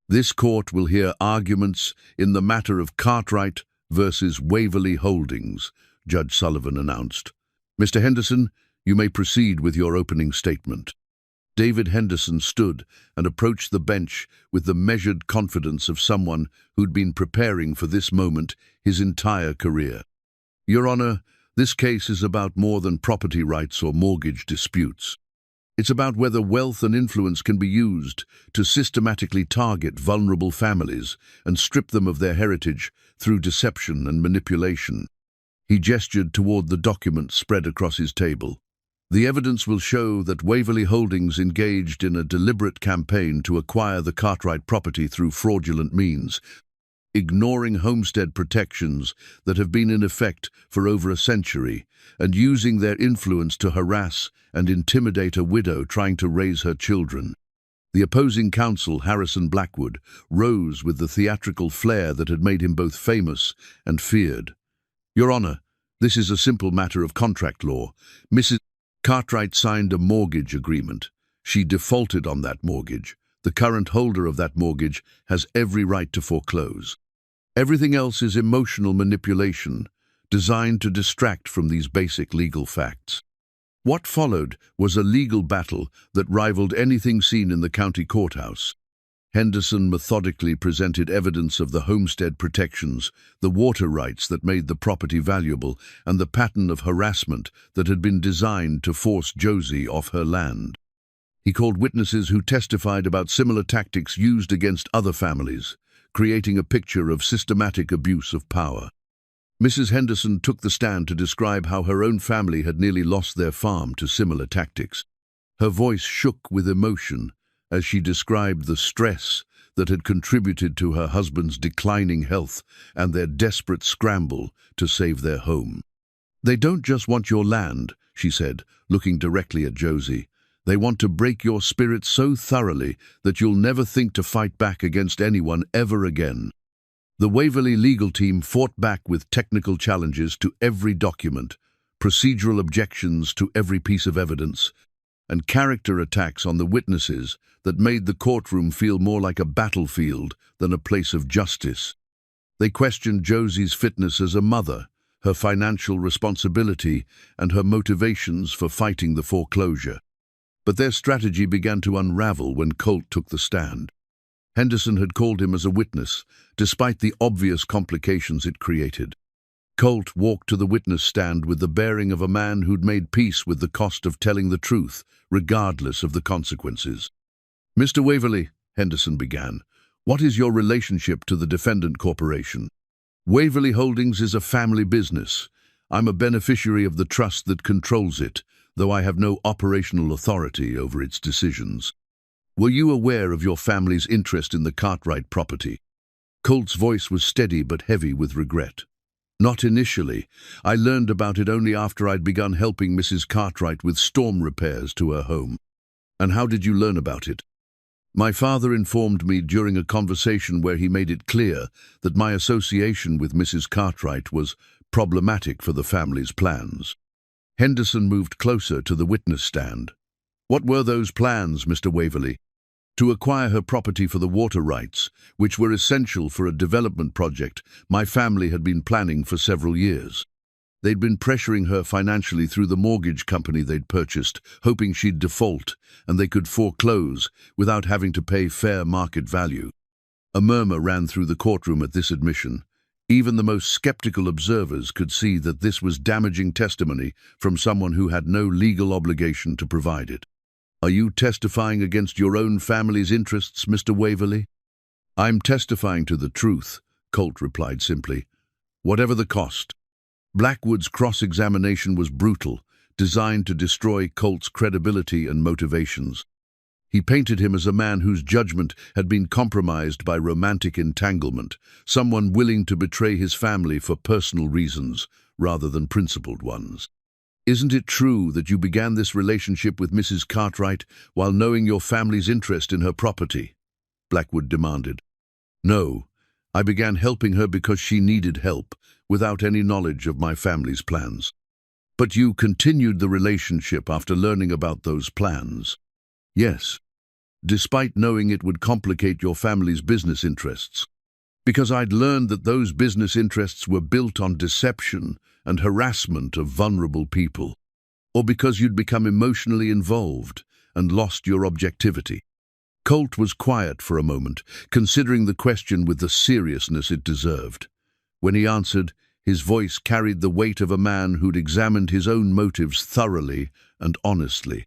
This court will hear arguments in the matter of Cartwright versus Waverley Holdings, Judge Sullivan announced. Mr. Henderson, you may proceed with your opening statement. David Henderson stood and approached the bench with the measured confidence of someone who'd been preparing for this moment his entire career. Your Honor, this case is about more than property rights or mortgage disputes. It's about whether wealth and influence can be used to systematically target vulnerable families and strip them of their heritage through deception and manipulation. He gestured toward the document spread across his table. The evidence will show that Waverley Holdings engaged in a deliberate campaign to acquire the Cartwright property through fraudulent means, ignoring homestead protections that have been in effect for over a century, and using their influence to harass and intimidate a widow trying to raise her children. The opposing counsel, Harrison Blackwood, rose with the theatrical flair that had made him both famous and feared. Your Honor, this is a simple matter of contract law. Mrs. Cartwright signed a mortgage agreement. She defaulted on that mortgage. The current holder of that mortgage has every right to foreclose. Everything else is emotional manipulation, designed to distract from these basic legal facts. What followed was a legal battle that rivaled anything seen in the county courthouse. Henderson methodically presented evidence of the homestead protections, the water rights that made the property valuable, and the pattern of harassment that had been designed to force Josie off her land. He called witnesses who testified about similar tactics used against other families, creating a picture of systematic abuse of power. Mrs. Henderson took the stand to describe how her own family had nearly lost their farm to similar tactics. Her voice shook with emotion as she described the stress that had contributed to her husband's declining health and their desperate scramble to save their home. They don't just want your land, she said, looking directly at Josie. They want to break your spirit so thoroughly that you'll never think to fight back against anyone ever again. The Waverley legal team fought back with technical challenges to every document, procedural objections to every piece of evidence, and character attacks on the witnesses that made the courtroom feel more like a battlefield than a place of justice. They questioned Josie's fitness as a mother, her financial responsibility, and her motivations for fighting the foreclosure. But their strategy began to unravel when Colt took the stand. Henderson had called him as a witness, despite the obvious complications it created. Colt walked to the witness stand with the bearing of a man who'd made peace with the cost of telling the truth, regardless of the consequences. Mr. Waverley, Henderson began, what is your relationship to the defendant corporation? Waverley Holdings is a family business. I'm a beneficiary of the trust that controls it, though I have no operational authority over its decisions. Were you aware of your family's interest in the Cartwright property? Colt's voice was steady but heavy with regret. Not initially. I learned about it only after I'd begun helping Mrs. Cartwright with storm repairs to her home. And how did you learn about it? My father informed me during a conversation where he made it clear that my association with Mrs. Cartwright was problematic for the family's plans. Henderson moved closer to the witness stand. What were those plans, Mr. Waverley? To acquire her property for the water rights, which were essential for a development project my family had been planning for several years. They'd been pressuring her financially through the mortgage company they'd purchased, hoping she'd default and they could foreclose without having to pay fair market value. A murmur ran through the courtroom at this admission. Even the most skeptical observers could see that this was damaging testimony from someone who had no legal obligation to provide it. Are you testifying against your own family's interests, Mr. Waverley? I'm testifying to the truth, Colt replied simply. Whatever the cost. Blackwood's cross-examination was brutal, designed to destroy Colt's credibility and motivations. He painted him as a man whose judgment had been compromised by romantic entanglement, someone willing to betray his family for personal reasons rather than principled ones. Isn't it true that you began this relationship with Mrs. Cartwright while knowing your family's interest in her property? Blackwood demanded. No, I began helping her because she needed help, without any knowledge of my family's plans. But you continued the relationship after learning about those plans. Yes, despite knowing it would complicate your family's business interests. Because I'd learned that those business interests were built on deception and harassment of vulnerable people. Or because you'd become emotionally involved and lost your objectivity. Colt was quiet for a moment, considering the question with the seriousness it deserved. When he answered, his voice carried the weight of a man who'd examined his own motives thoroughly and honestly.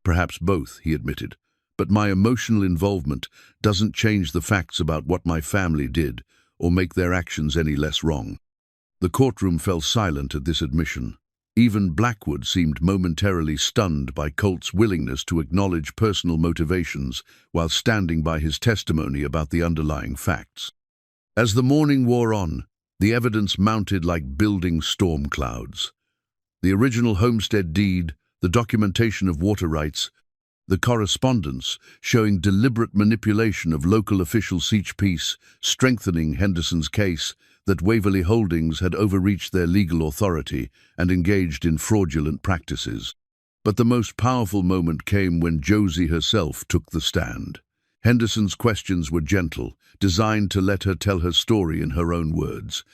Perhaps both, he admitted, but my emotional involvement doesn't change the facts about what my family did or make their actions any less wrong. The courtroom fell silent at this admission. Even Blackwood seemed momentarily stunned by Colt's willingness to acknowledge personal motivations while standing by his testimony about the underlying facts. As the morning wore on, the evidence mounted like building storm clouds. The original homestead deed, the documentation of water rights, the correspondence showing deliberate manipulation of local officials each piece, strengthening Henderson's case that Waverley Holdings had overreached their legal authority and engaged in fraudulent practices. But the most powerful moment came when Josie herself took the stand. Henderson's questions were gentle, designed to let her tell her story in her own words.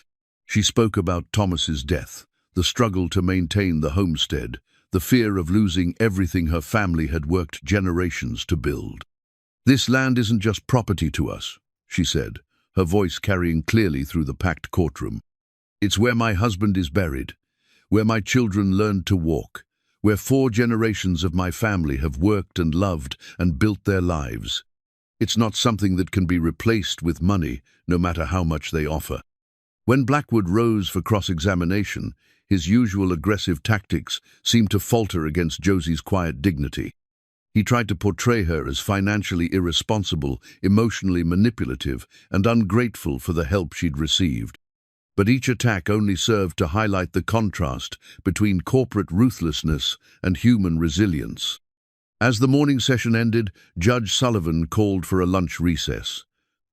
She spoke about Thomas's death, the struggle to maintain the homestead, the fear of losing everything her family had worked generations to build. This land isn't just property to us, she said, her voice carrying clearly through the packed courtroom. It's where my husband is buried, where my children learned to walk, where 4 generations of my family have worked and loved and built their lives. It's not something that can be replaced with money, no matter how much they offer. When Blackwood rose for cross-examination, his usual aggressive tactics seemed to falter against Josie's quiet dignity. He tried to portray her as financially irresponsible, emotionally manipulative, and ungrateful for the help she'd received. But each attack only served to highlight the contrast between corporate ruthlessness and human resilience. As the morning session ended, Judge Sullivan called for a lunch recess.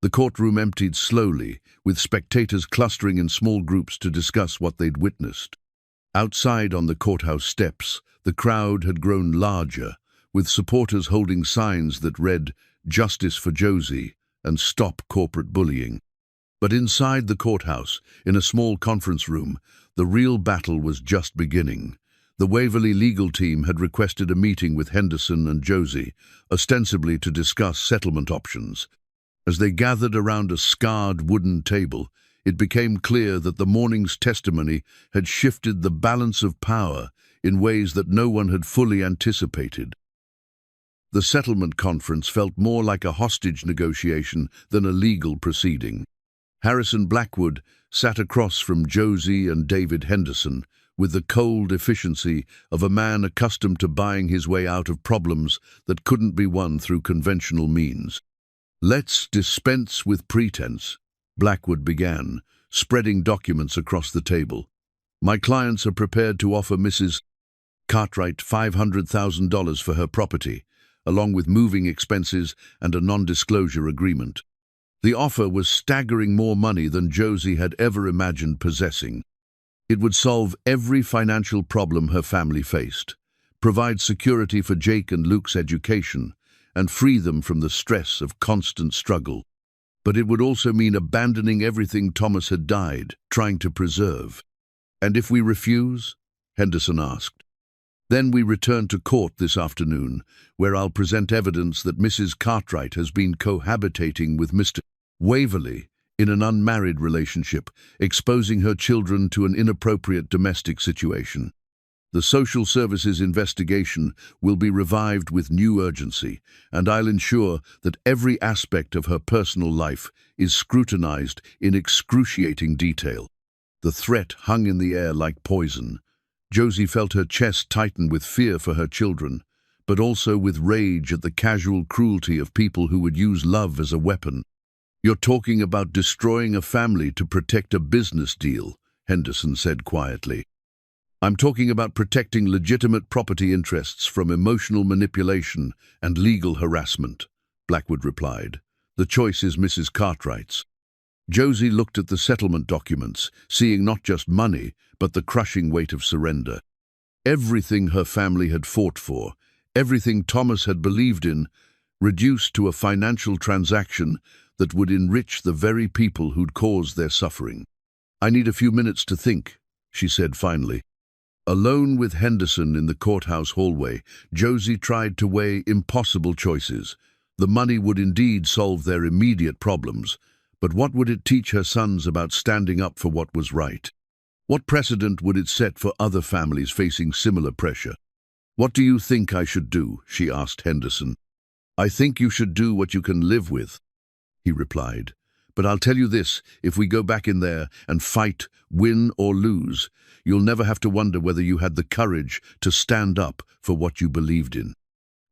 The courtroom emptied slowly, with spectators clustering in small groups to discuss what they'd witnessed. Outside on the courthouse steps, the crowd had grown larger, with supporters holding signs that read, "Justice for Josie" and "Stop Corporate Bullying." But inside the courthouse, in a small conference room, the real battle was just beginning. The Waverley legal team had requested a meeting with Henderson and Josie, ostensibly to discuss settlement options. As they gathered around a scarred wooden table, it became clear that the morning's testimony had shifted the balance of power in ways that no one had fully anticipated. The settlement conference felt more like a hostage negotiation than a legal proceeding. Harrison Blackwood sat across from Josie and David Henderson, with the cold efficiency of a man accustomed to buying his way out of problems that couldn't be won through conventional means. "Let's dispense with pretense," Blackwood began, spreading documents across the table. "My clients are prepared to offer Mrs. Cartwright $500,000 for her property, along with moving expenses and a non-disclosure agreement. The offer was staggering more money than Josie had ever imagined possessing. It would solve every financial problem her family faced, provide security for Jake and Luke's education, and free them from the stress of constant struggle. But it would also mean abandoning everything Thomas had died trying to preserve. "And if we refuse?" Henderson asked. "Then we return to court this afternoon, where I'll present evidence that Mrs. Cartwright has been cohabitating with Mr. Waverley in an unmarried relationship, exposing her children to an inappropriate domestic situation. The social services investigation will be revived with new urgency, and I'll ensure that every aspect of her personal life is scrutinized in excruciating detail." The threat hung in the air like poison. Josie felt her chest tighten with fear for her children, but also with rage at the casual cruelty of people who would use love as a weapon. "You're talking about destroying a family to protect a business deal," Henderson said quietly. "I'm talking about protecting legitimate property interests from emotional manipulation and legal harassment," Blackwood replied. "The choice is Mrs. Cartwright's." Josie looked at the settlement documents, seeing not just money, but the crushing weight of surrender. Everything her family had fought for, everything Thomas had believed in, reduced to a financial transaction that would enrich the very people who'd caused their suffering. "I need a few minutes to think," she said finally. Alone with Henderson in the courthouse hallway, Josie tried to weigh impossible choices. The money would indeed solve their immediate problems, but what would it teach her sons about standing up for what was right? What precedent would it set for other families facing similar pressure? "What do you think I should do?" she asked Henderson. "I think you should do what you can live with," he replied. "But I'll tell you this, if we go back in there and fight, win or lose, you'll never have to wonder whether you had the courage to stand up for what you believed in."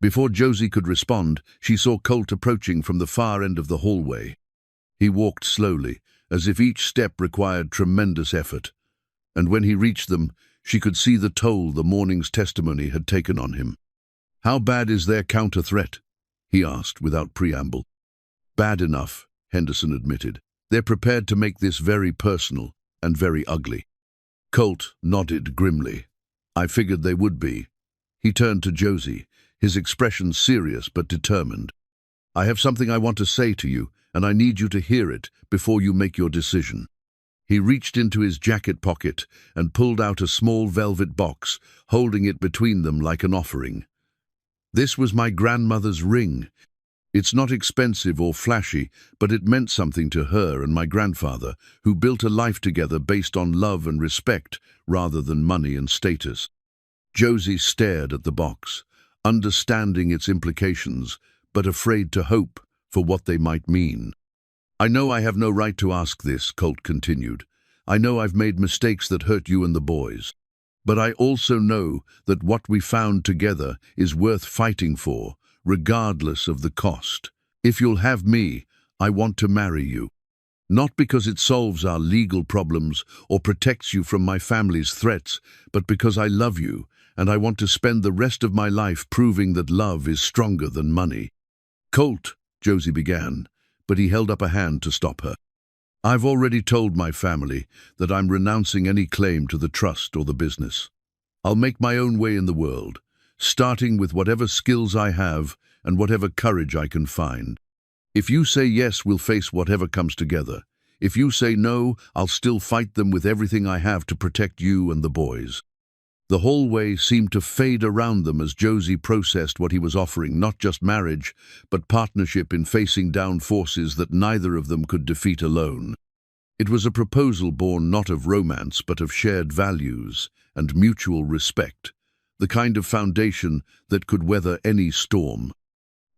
Before Josie could respond, she saw Colt approaching from the far end of the hallway. He walked slowly, as if each step required tremendous effort, and when he reached them, she could see the toll the morning's testimony had taken on him. "How bad is their counter-threat?" he asked without preamble. "Bad enough," Henderson admitted. "They're prepared to make this very personal and very ugly." Colt nodded grimly. "I figured they would be." He turned to Josie, his expression serious but determined. "I have something I want to say to you, and I need you to hear it before you make your decision." He reached into his jacket pocket and pulled out a small velvet box, holding it between them like an offering. "This was my grandmother's ring. It's not expensive or flashy, but it meant something to her and my grandfather, who built a life together based on love and respect rather than money and status." Josie stared at the box, understanding its implications, but afraid to hope for what they might mean. "I know I have no right to ask this," Colt continued. "I know I've made mistakes that hurt you and the boys. But I also know that what we found together is worth fighting for, regardless of the cost. If you'll have me, I want to marry you. Not because it solves our legal problems or protects you from my family's threats, but because I love you, and I want to spend the rest of my life proving that love is stronger than money." "Colt," Josie began, but he held up a hand to stop her. "I've already told my family that I'm renouncing any claim to the trust or the business. I'll make my own way in the world, starting with whatever skills I have and whatever courage I can find. If you say yes, we'll face whatever comes together. If you say no, I'll still fight them with everything I have to protect you and the boys." The hallway seemed to fade around them as Josie processed what he was offering, not just marriage, but partnership in facing down forces that neither of them could defeat alone. It was a proposal born not of romance, but of shared values and mutual respect, the kind of foundation that could weather any storm.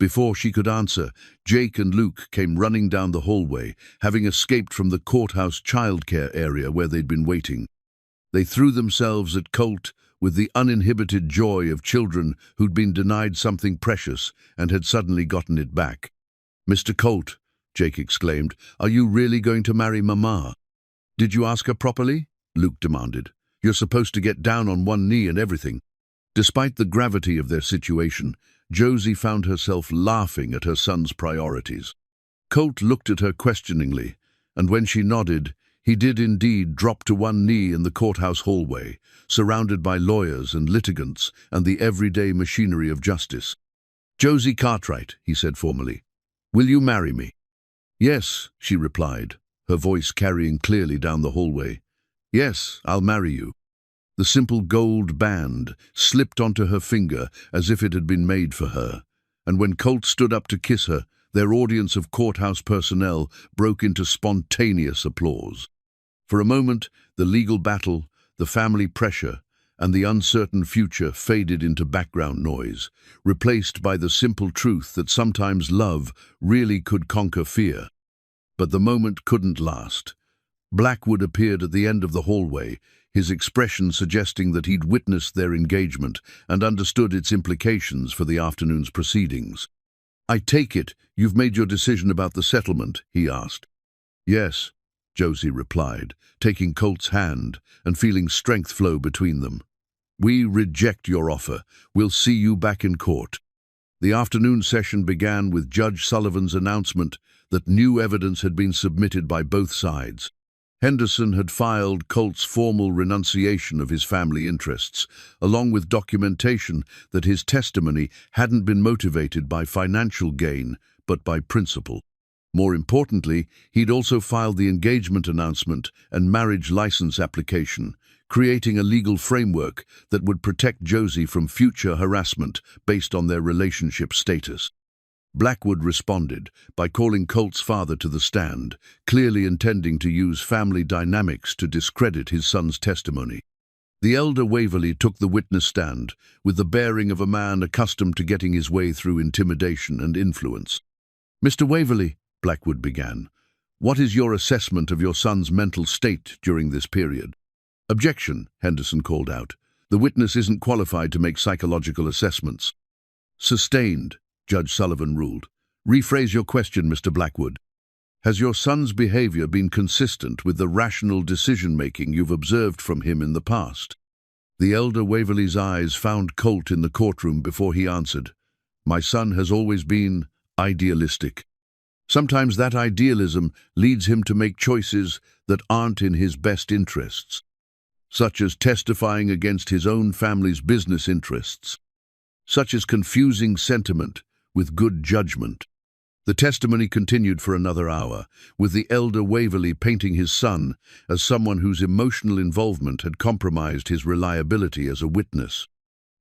Before she could answer, Jake and Luke came running down the hallway, having escaped from the courthouse childcare area where they'd been waiting. They threw themselves at Colt with the uninhibited joy of children who'd been denied something precious and had suddenly gotten it back. "Mr. Colt," Jake exclaimed, "are you really going to marry Mama?" "Did you ask her properly?" Luke demanded. "You're supposed to get down on one knee and everything." Despite the gravity of their situation, Josie found herself laughing at her son's priorities. Colt looked at her questioningly, and when she nodded, he did indeed drop to one knee in the courthouse hallway, surrounded by lawyers and litigants and the everyday machinery of justice. "Josie Cartwright," he said formally, "will you marry me?" "Yes," she replied, her voice carrying clearly down the hallway. "Yes, I'll marry you." The simple gold band slipped onto her finger as if it had been made for her, and when Colt stood up to kiss her, their audience of courthouse personnel broke into spontaneous applause. For a moment, the legal battle, the family pressure, and the uncertain future faded into background noise, replaced by the simple truth that sometimes love really could conquer fear. But the moment couldn't last. Blackwood appeared at the end of the hallway, his expression suggesting that he'd witnessed their engagement and understood its implications for the afternoon's proceedings. "I take it you've made your decision about the settlement?" he asked. "Yes," Josie replied, taking Colt's hand and feeling strength flow between them. "We reject your offer. We'll see you back in court." The afternoon session began with Judge Sullivan's announcement that new evidence had been submitted by both sides. Henderson had filed Colt's formal renunciation of his family interests, along with documentation that his testimony hadn't been motivated by financial gain, but by principle. More importantly, he'd also filed the engagement announcement and marriage license application, creating a legal framework that would protect Josie from future harassment based on their relationship status. Blackwood responded by calling Colt's father to the stand, clearly intending to use family dynamics to discredit his son's testimony. The elder Waverly took the witness stand, with the bearing of a man accustomed to getting his way through intimidation and influence. "Mr. Waverly," Blackwood began, "what is your assessment of your son's mental state during this period?" "Objection," Henderson called out. "The witness isn't qualified to make psychological assessments." "Sustained," Judge Sullivan ruled. "Rephrase your question, Mr. Blackwood. Has your son's behavior been consistent with the rational decision-making you've observed from him in the past?" The elder Waverly's eyes found Colt in the courtroom before he answered. "My son has always been idealistic. Sometimes that idealism leads him to make choices that aren't in his best interests, such as testifying against his own family's business interests, such as confusing sentiment with good judgment." The testimony continued for another hour, with the elder Waverly painting his son as someone whose emotional involvement had compromised his reliability as a witness.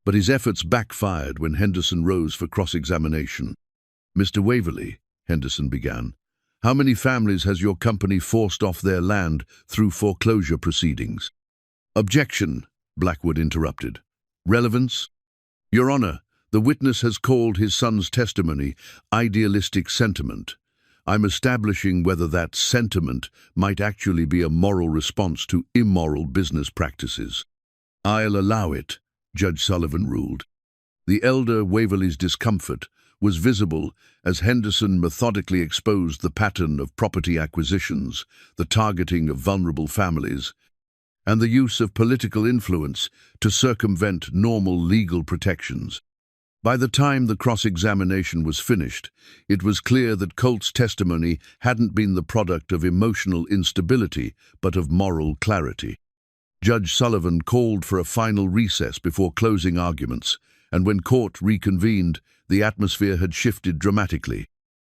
But his efforts backfired when Henderson rose for cross-examination. "Mr. Waverly," Henderson began, "how many families has your company forced off their land through foreclosure proceedings?" "Objection," Blackwood interrupted. "Relevance?" "Your Honor, the witness has called his son's testimony idealistic sentiment. I'm establishing whether that sentiment might actually be a moral response to immoral business practices." "I'll allow it," Judge Sullivan ruled. The elder Waverly's discomfort was visible as Henderson methodically exposed the pattern of property acquisitions, the targeting of vulnerable families, and the use of political influence to circumvent normal legal protections. By the time the cross-examination was finished, it was clear that Colt's testimony hadn't been the product of emotional instability, but of moral clarity. Judge Sullivan called for a final recess before closing arguments, and when court reconvened, the atmosphere had shifted dramatically.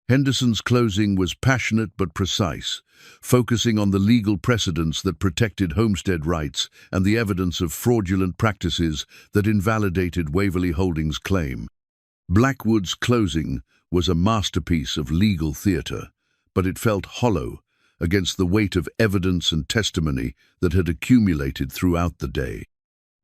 Henderson's closing was passionate but precise, focusing on the legal precedents that protected homestead rights and the evidence of fraudulent practices that invalidated Waverly Holdings' claim. Blackwood's closing was a masterpiece of legal theater, but it felt hollow against the weight of evidence and testimony that had accumulated throughout the day.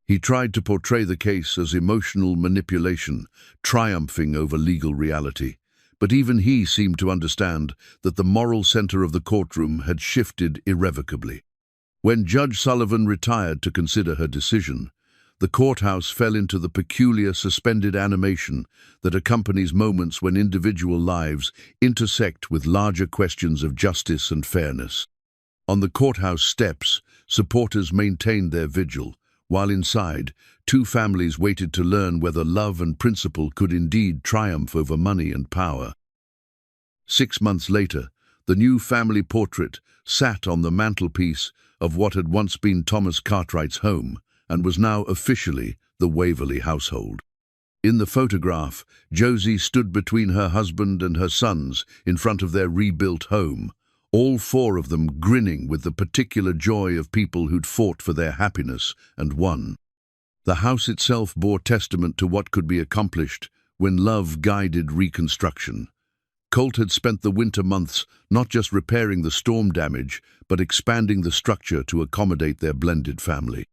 He tried to portray the case as emotional manipulation, triumphing over legal reality. But even he seemed to understand that the moral center of the courtroom had shifted irrevocably. When Judge Sullivan retired to consider her decision, the courthouse fell into the peculiar suspended animation that accompanies moments when individual lives intersect with larger questions of justice and fairness. On the courthouse steps, supporters maintained their vigil, While inside, two families waited to learn whether love and principle could indeed triumph over money and power. 6 months later, the new family portrait sat on the mantelpiece of what had once been Thomas Cartwright's home and was now officially the Waverley household. In the photograph, Josie stood between her husband and her sons in front of their rebuilt home, all four of them grinning with the particular joy of people who'd fought for their happiness and won. The house itself bore testament to what could be accomplished when love guided reconstruction. Colt had spent the winter months not just repairing the storm damage, but expanding the structure to accommodate their blended family.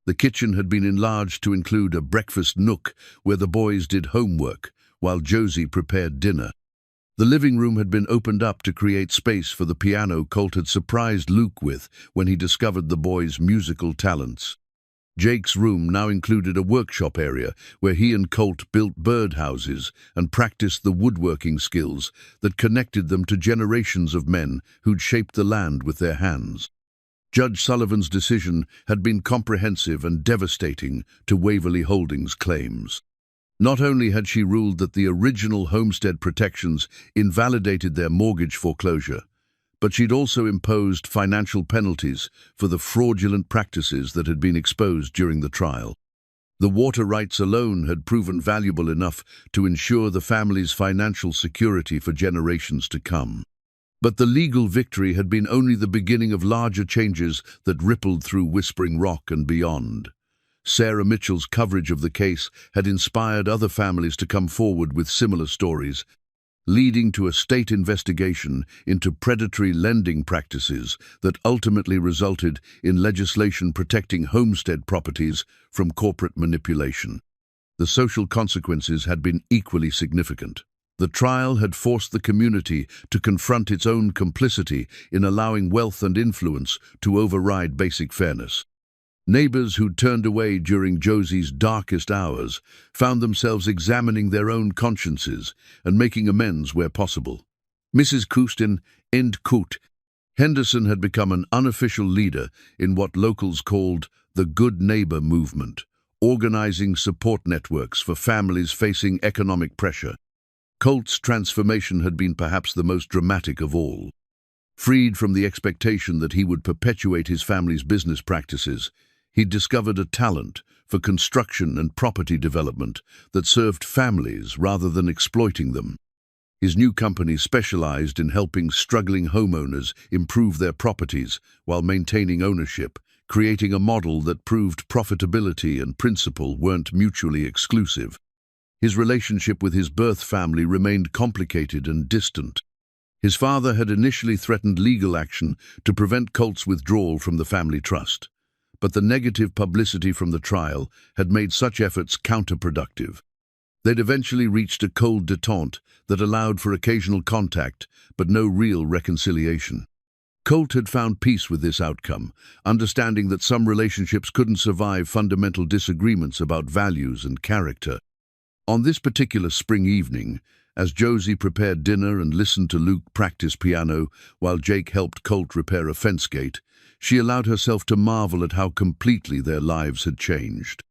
The kitchen had been enlarged to include a breakfast nook where the boys did homework, while Josie prepared dinner. The living room had been opened up to create space for the piano Colt had surprised Luke with when he discovered the boys' musical talents. Jake's room now included a workshop area where he and Colt built birdhouses and practiced the woodworking skills that connected them to generations of men who'd shaped the land with their hands. Judge Sullivan's decision had been comprehensive and devastating to Waverley Holdings' claims. Not only had she ruled that the original homestead protections invalidated their mortgage foreclosure, but she'd also imposed financial penalties for the fraudulent practices that had been exposed during the trial. The water rights alone had proven valuable enough to ensure the family's financial security for generations to come. But the legal victory had been only the beginning of larger changes that rippled through Whispering Rock and beyond. Sarah Mitchell's coverage of the case had inspired other families to come forward with similar stories, leading to a state investigation into predatory lending practices that ultimately resulted in legislation protecting homestead properties from corporate manipulation. The social consequences had been equally significant. The trial had forced the community to confront its own complicity in allowing wealth and influence to override basic fairness. Neighbors who'd turned away during Josie's darkest hours found themselves examining their own consciences and making amends where possible. Mrs. Coustin Henderson had become an unofficial leader in what locals called the Good Neighbor movement, organizing support networks for families facing economic pressure. Colt's transformation had been perhaps the most dramatic of all. Freed from the expectation that he would perpetuate his family's business practices, he'd discovered a talent for construction and property development that served families rather than exploiting them. His new company specialized in helping struggling homeowners improve their properties while maintaining ownership, creating a model that proved profitability and principle weren't mutually exclusive. His relationship with his birth family remained complicated and distant. His father had initially threatened legal action to prevent Colt's withdrawal from the family trust, but the negative publicity from the trial had made such efforts counterproductive. They'd eventually reached a cold détente that allowed for occasional contact, but no real reconciliation. Colt had found peace with this outcome, understanding that some relationships couldn't survive fundamental disagreements about values and character. On this particular spring evening, as Josie prepared dinner and listened to Luke practice piano while Jake helped Colt repair a fence gate, she allowed herself to marvel at how completely their lives had changed.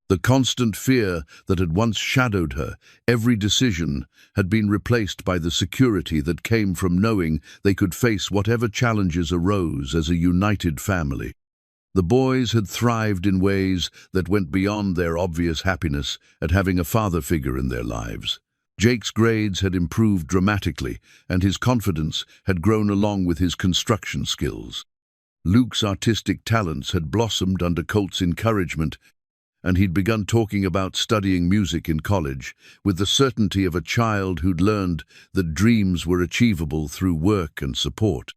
The constant fear that had once shadowed her, every decision, had been replaced by the security that came from knowing they could face whatever challenges arose as a united family. The boys had thrived in ways that went beyond their obvious happiness at having a father figure in their lives. Jake's grades had improved dramatically, and his confidence had grown along with his construction skills. Luke's artistic talents had blossomed under Colt's encouragement, and he'd begun talking about studying music in college, with the certainty of a child who'd learned that dreams were achievable through work and support.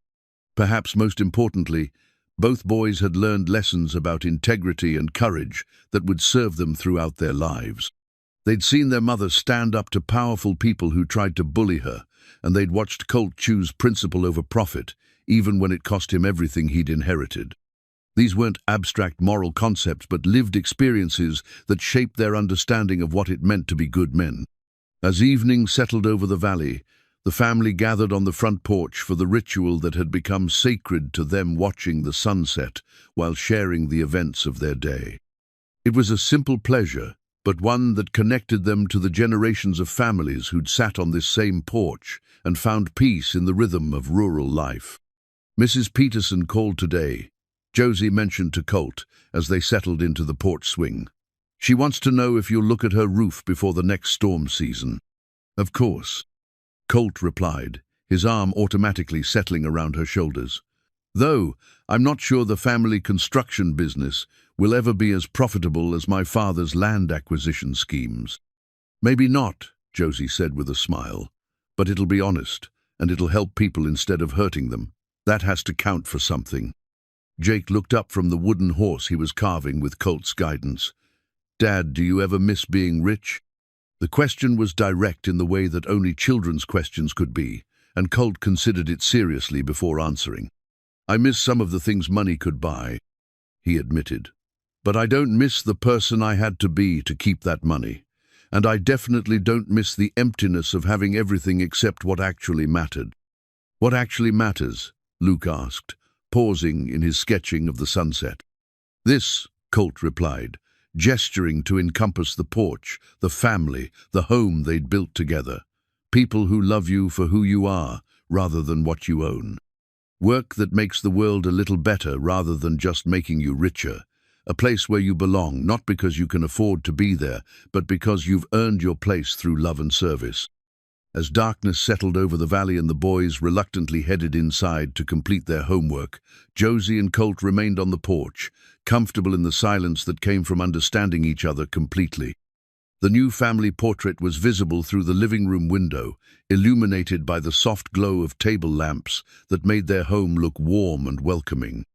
Perhaps most importantly, both boys had learned lessons about integrity and courage that would serve them throughout their lives. They'd seen their mother stand up to powerful people who tried to bully her, and they'd watched Colt choose principle over profit, even when it cost him everything he'd inherited. These weren't abstract moral concepts, but lived experiences that shaped their understanding of what it meant to be good men. As evening settled over the valley, the family gathered on the front porch for the ritual that had become sacred to them, watching the sunset while sharing the events of their day. It was a simple pleasure, but one that connected them to the generations of families who'd sat on this same porch and found peace in the rhythm of rural life. Mrs. Peterson called today, Josie mentioned to Colt as they settled into the porch swing. She wants to know if you'll look at her roof before the next storm season. Of course, Colt replied, his arm automatically settling around her shoulders. Though I'm not sure the family construction business will ever be as profitable as my father's land acquisition schemes. Maybe not, Josie said with a smile, but it'll be honest, and it'll help people instead of hurting them. That has to count for something. Jake looked up from the wooden horse he was carving with Colt's guidance. Dad, do you ever miss being rich? The question was direct in the way that only children's questions could be, and Colt considered it seriously before answering. I miss some of the things money could buy, he admitted. But I don't miss the person I had to be to keep that money. And I definitely don't miss the emptiness of having everything except what actually mattered. What actually matters? Luke asked, pausing in his sketching of the sunset. This, Colt replied, gesturing to encompass the porch, the family, the home they'd built together. People who love you for who you are, rather than what you own. Work that makes the world a little better rather than just making you richer. A place where you belong, not because you can afford to be there, but because you've earned your place through love and service. As darkness settled over the valley and the boys reluctantly headed inside to complete their homework, Josie and Colt remained on the porch, comfortable in the silence that came from understanding each other completely. The new family portrait was visible through the living room window, illuminated by the soft glow of table lamps that made their home look warm and welcoming.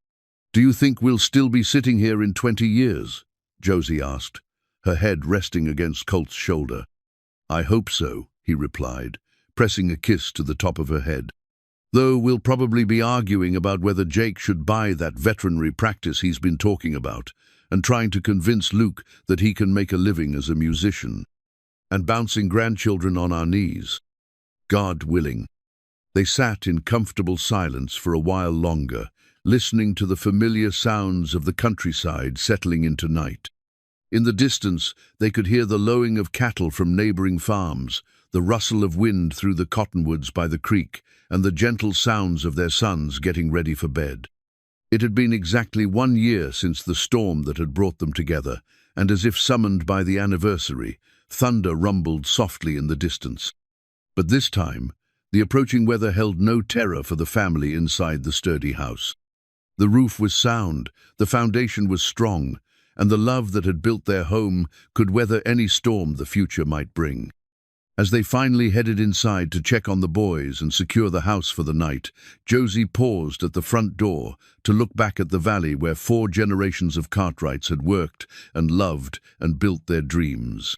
Do you think we'll still be sitting here in 20 years? Josie asked, her head resting against Colt's shoulder. I hope so, he replied, pressing a kiss to the top of her head. Though we'll probably be arguing about whether Jake should buy that veterinary practice he's been talking about, and trying to convince Luke that he can make a living as a musician, and bouncing grandchildren on our knees. God willing. They sat in comfortable silence for a while longer, listening to the familiar sounds of the countryside settling into night. In the distance, they could hear the lowing of cattle from neighboring farms, the rustle of wind through the cottonwoods by the creek, and the gentle sounds of their sons getting ready for bed. It had been exactly 1 year since the storm that had brought them together, and as if summoned by the anniversary, thunder rumbled softly in the distance. But this time, the approaching weather held no terror for the family inside the sturdy house. The roof was sound, the foundation was strong, and the love that had built their home could weather any storm the future might bring. As they finally headed inside to check on the boys and secure the house for the night, Josie paused at the front door to look back at the valley where 4 generations of Cartwrights had worked and loved and built their dreams.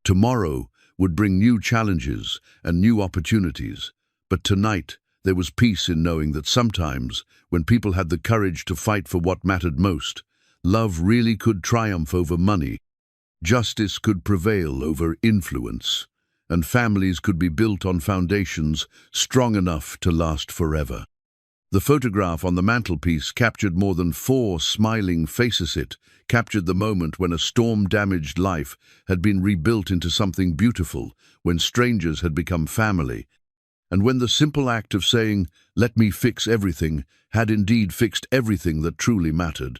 Tomorrow would bring new challenges and new opportunities, but tonight there was peace in knowing that sometimes, when people had the courage to fight for what mattered most, love really could triumph over money, justice could prevail over influence, and families could be built on foundations strong enough to last forever. The photograph on the mantelpiece captured more than 4 smiling faces. It captured the moment when a storm-damaged life had been rebuilt into something beautiful, when strangers had become family, and when the simple act of saying, "Let me fix everything," had indeed fixed everything that truly mattered.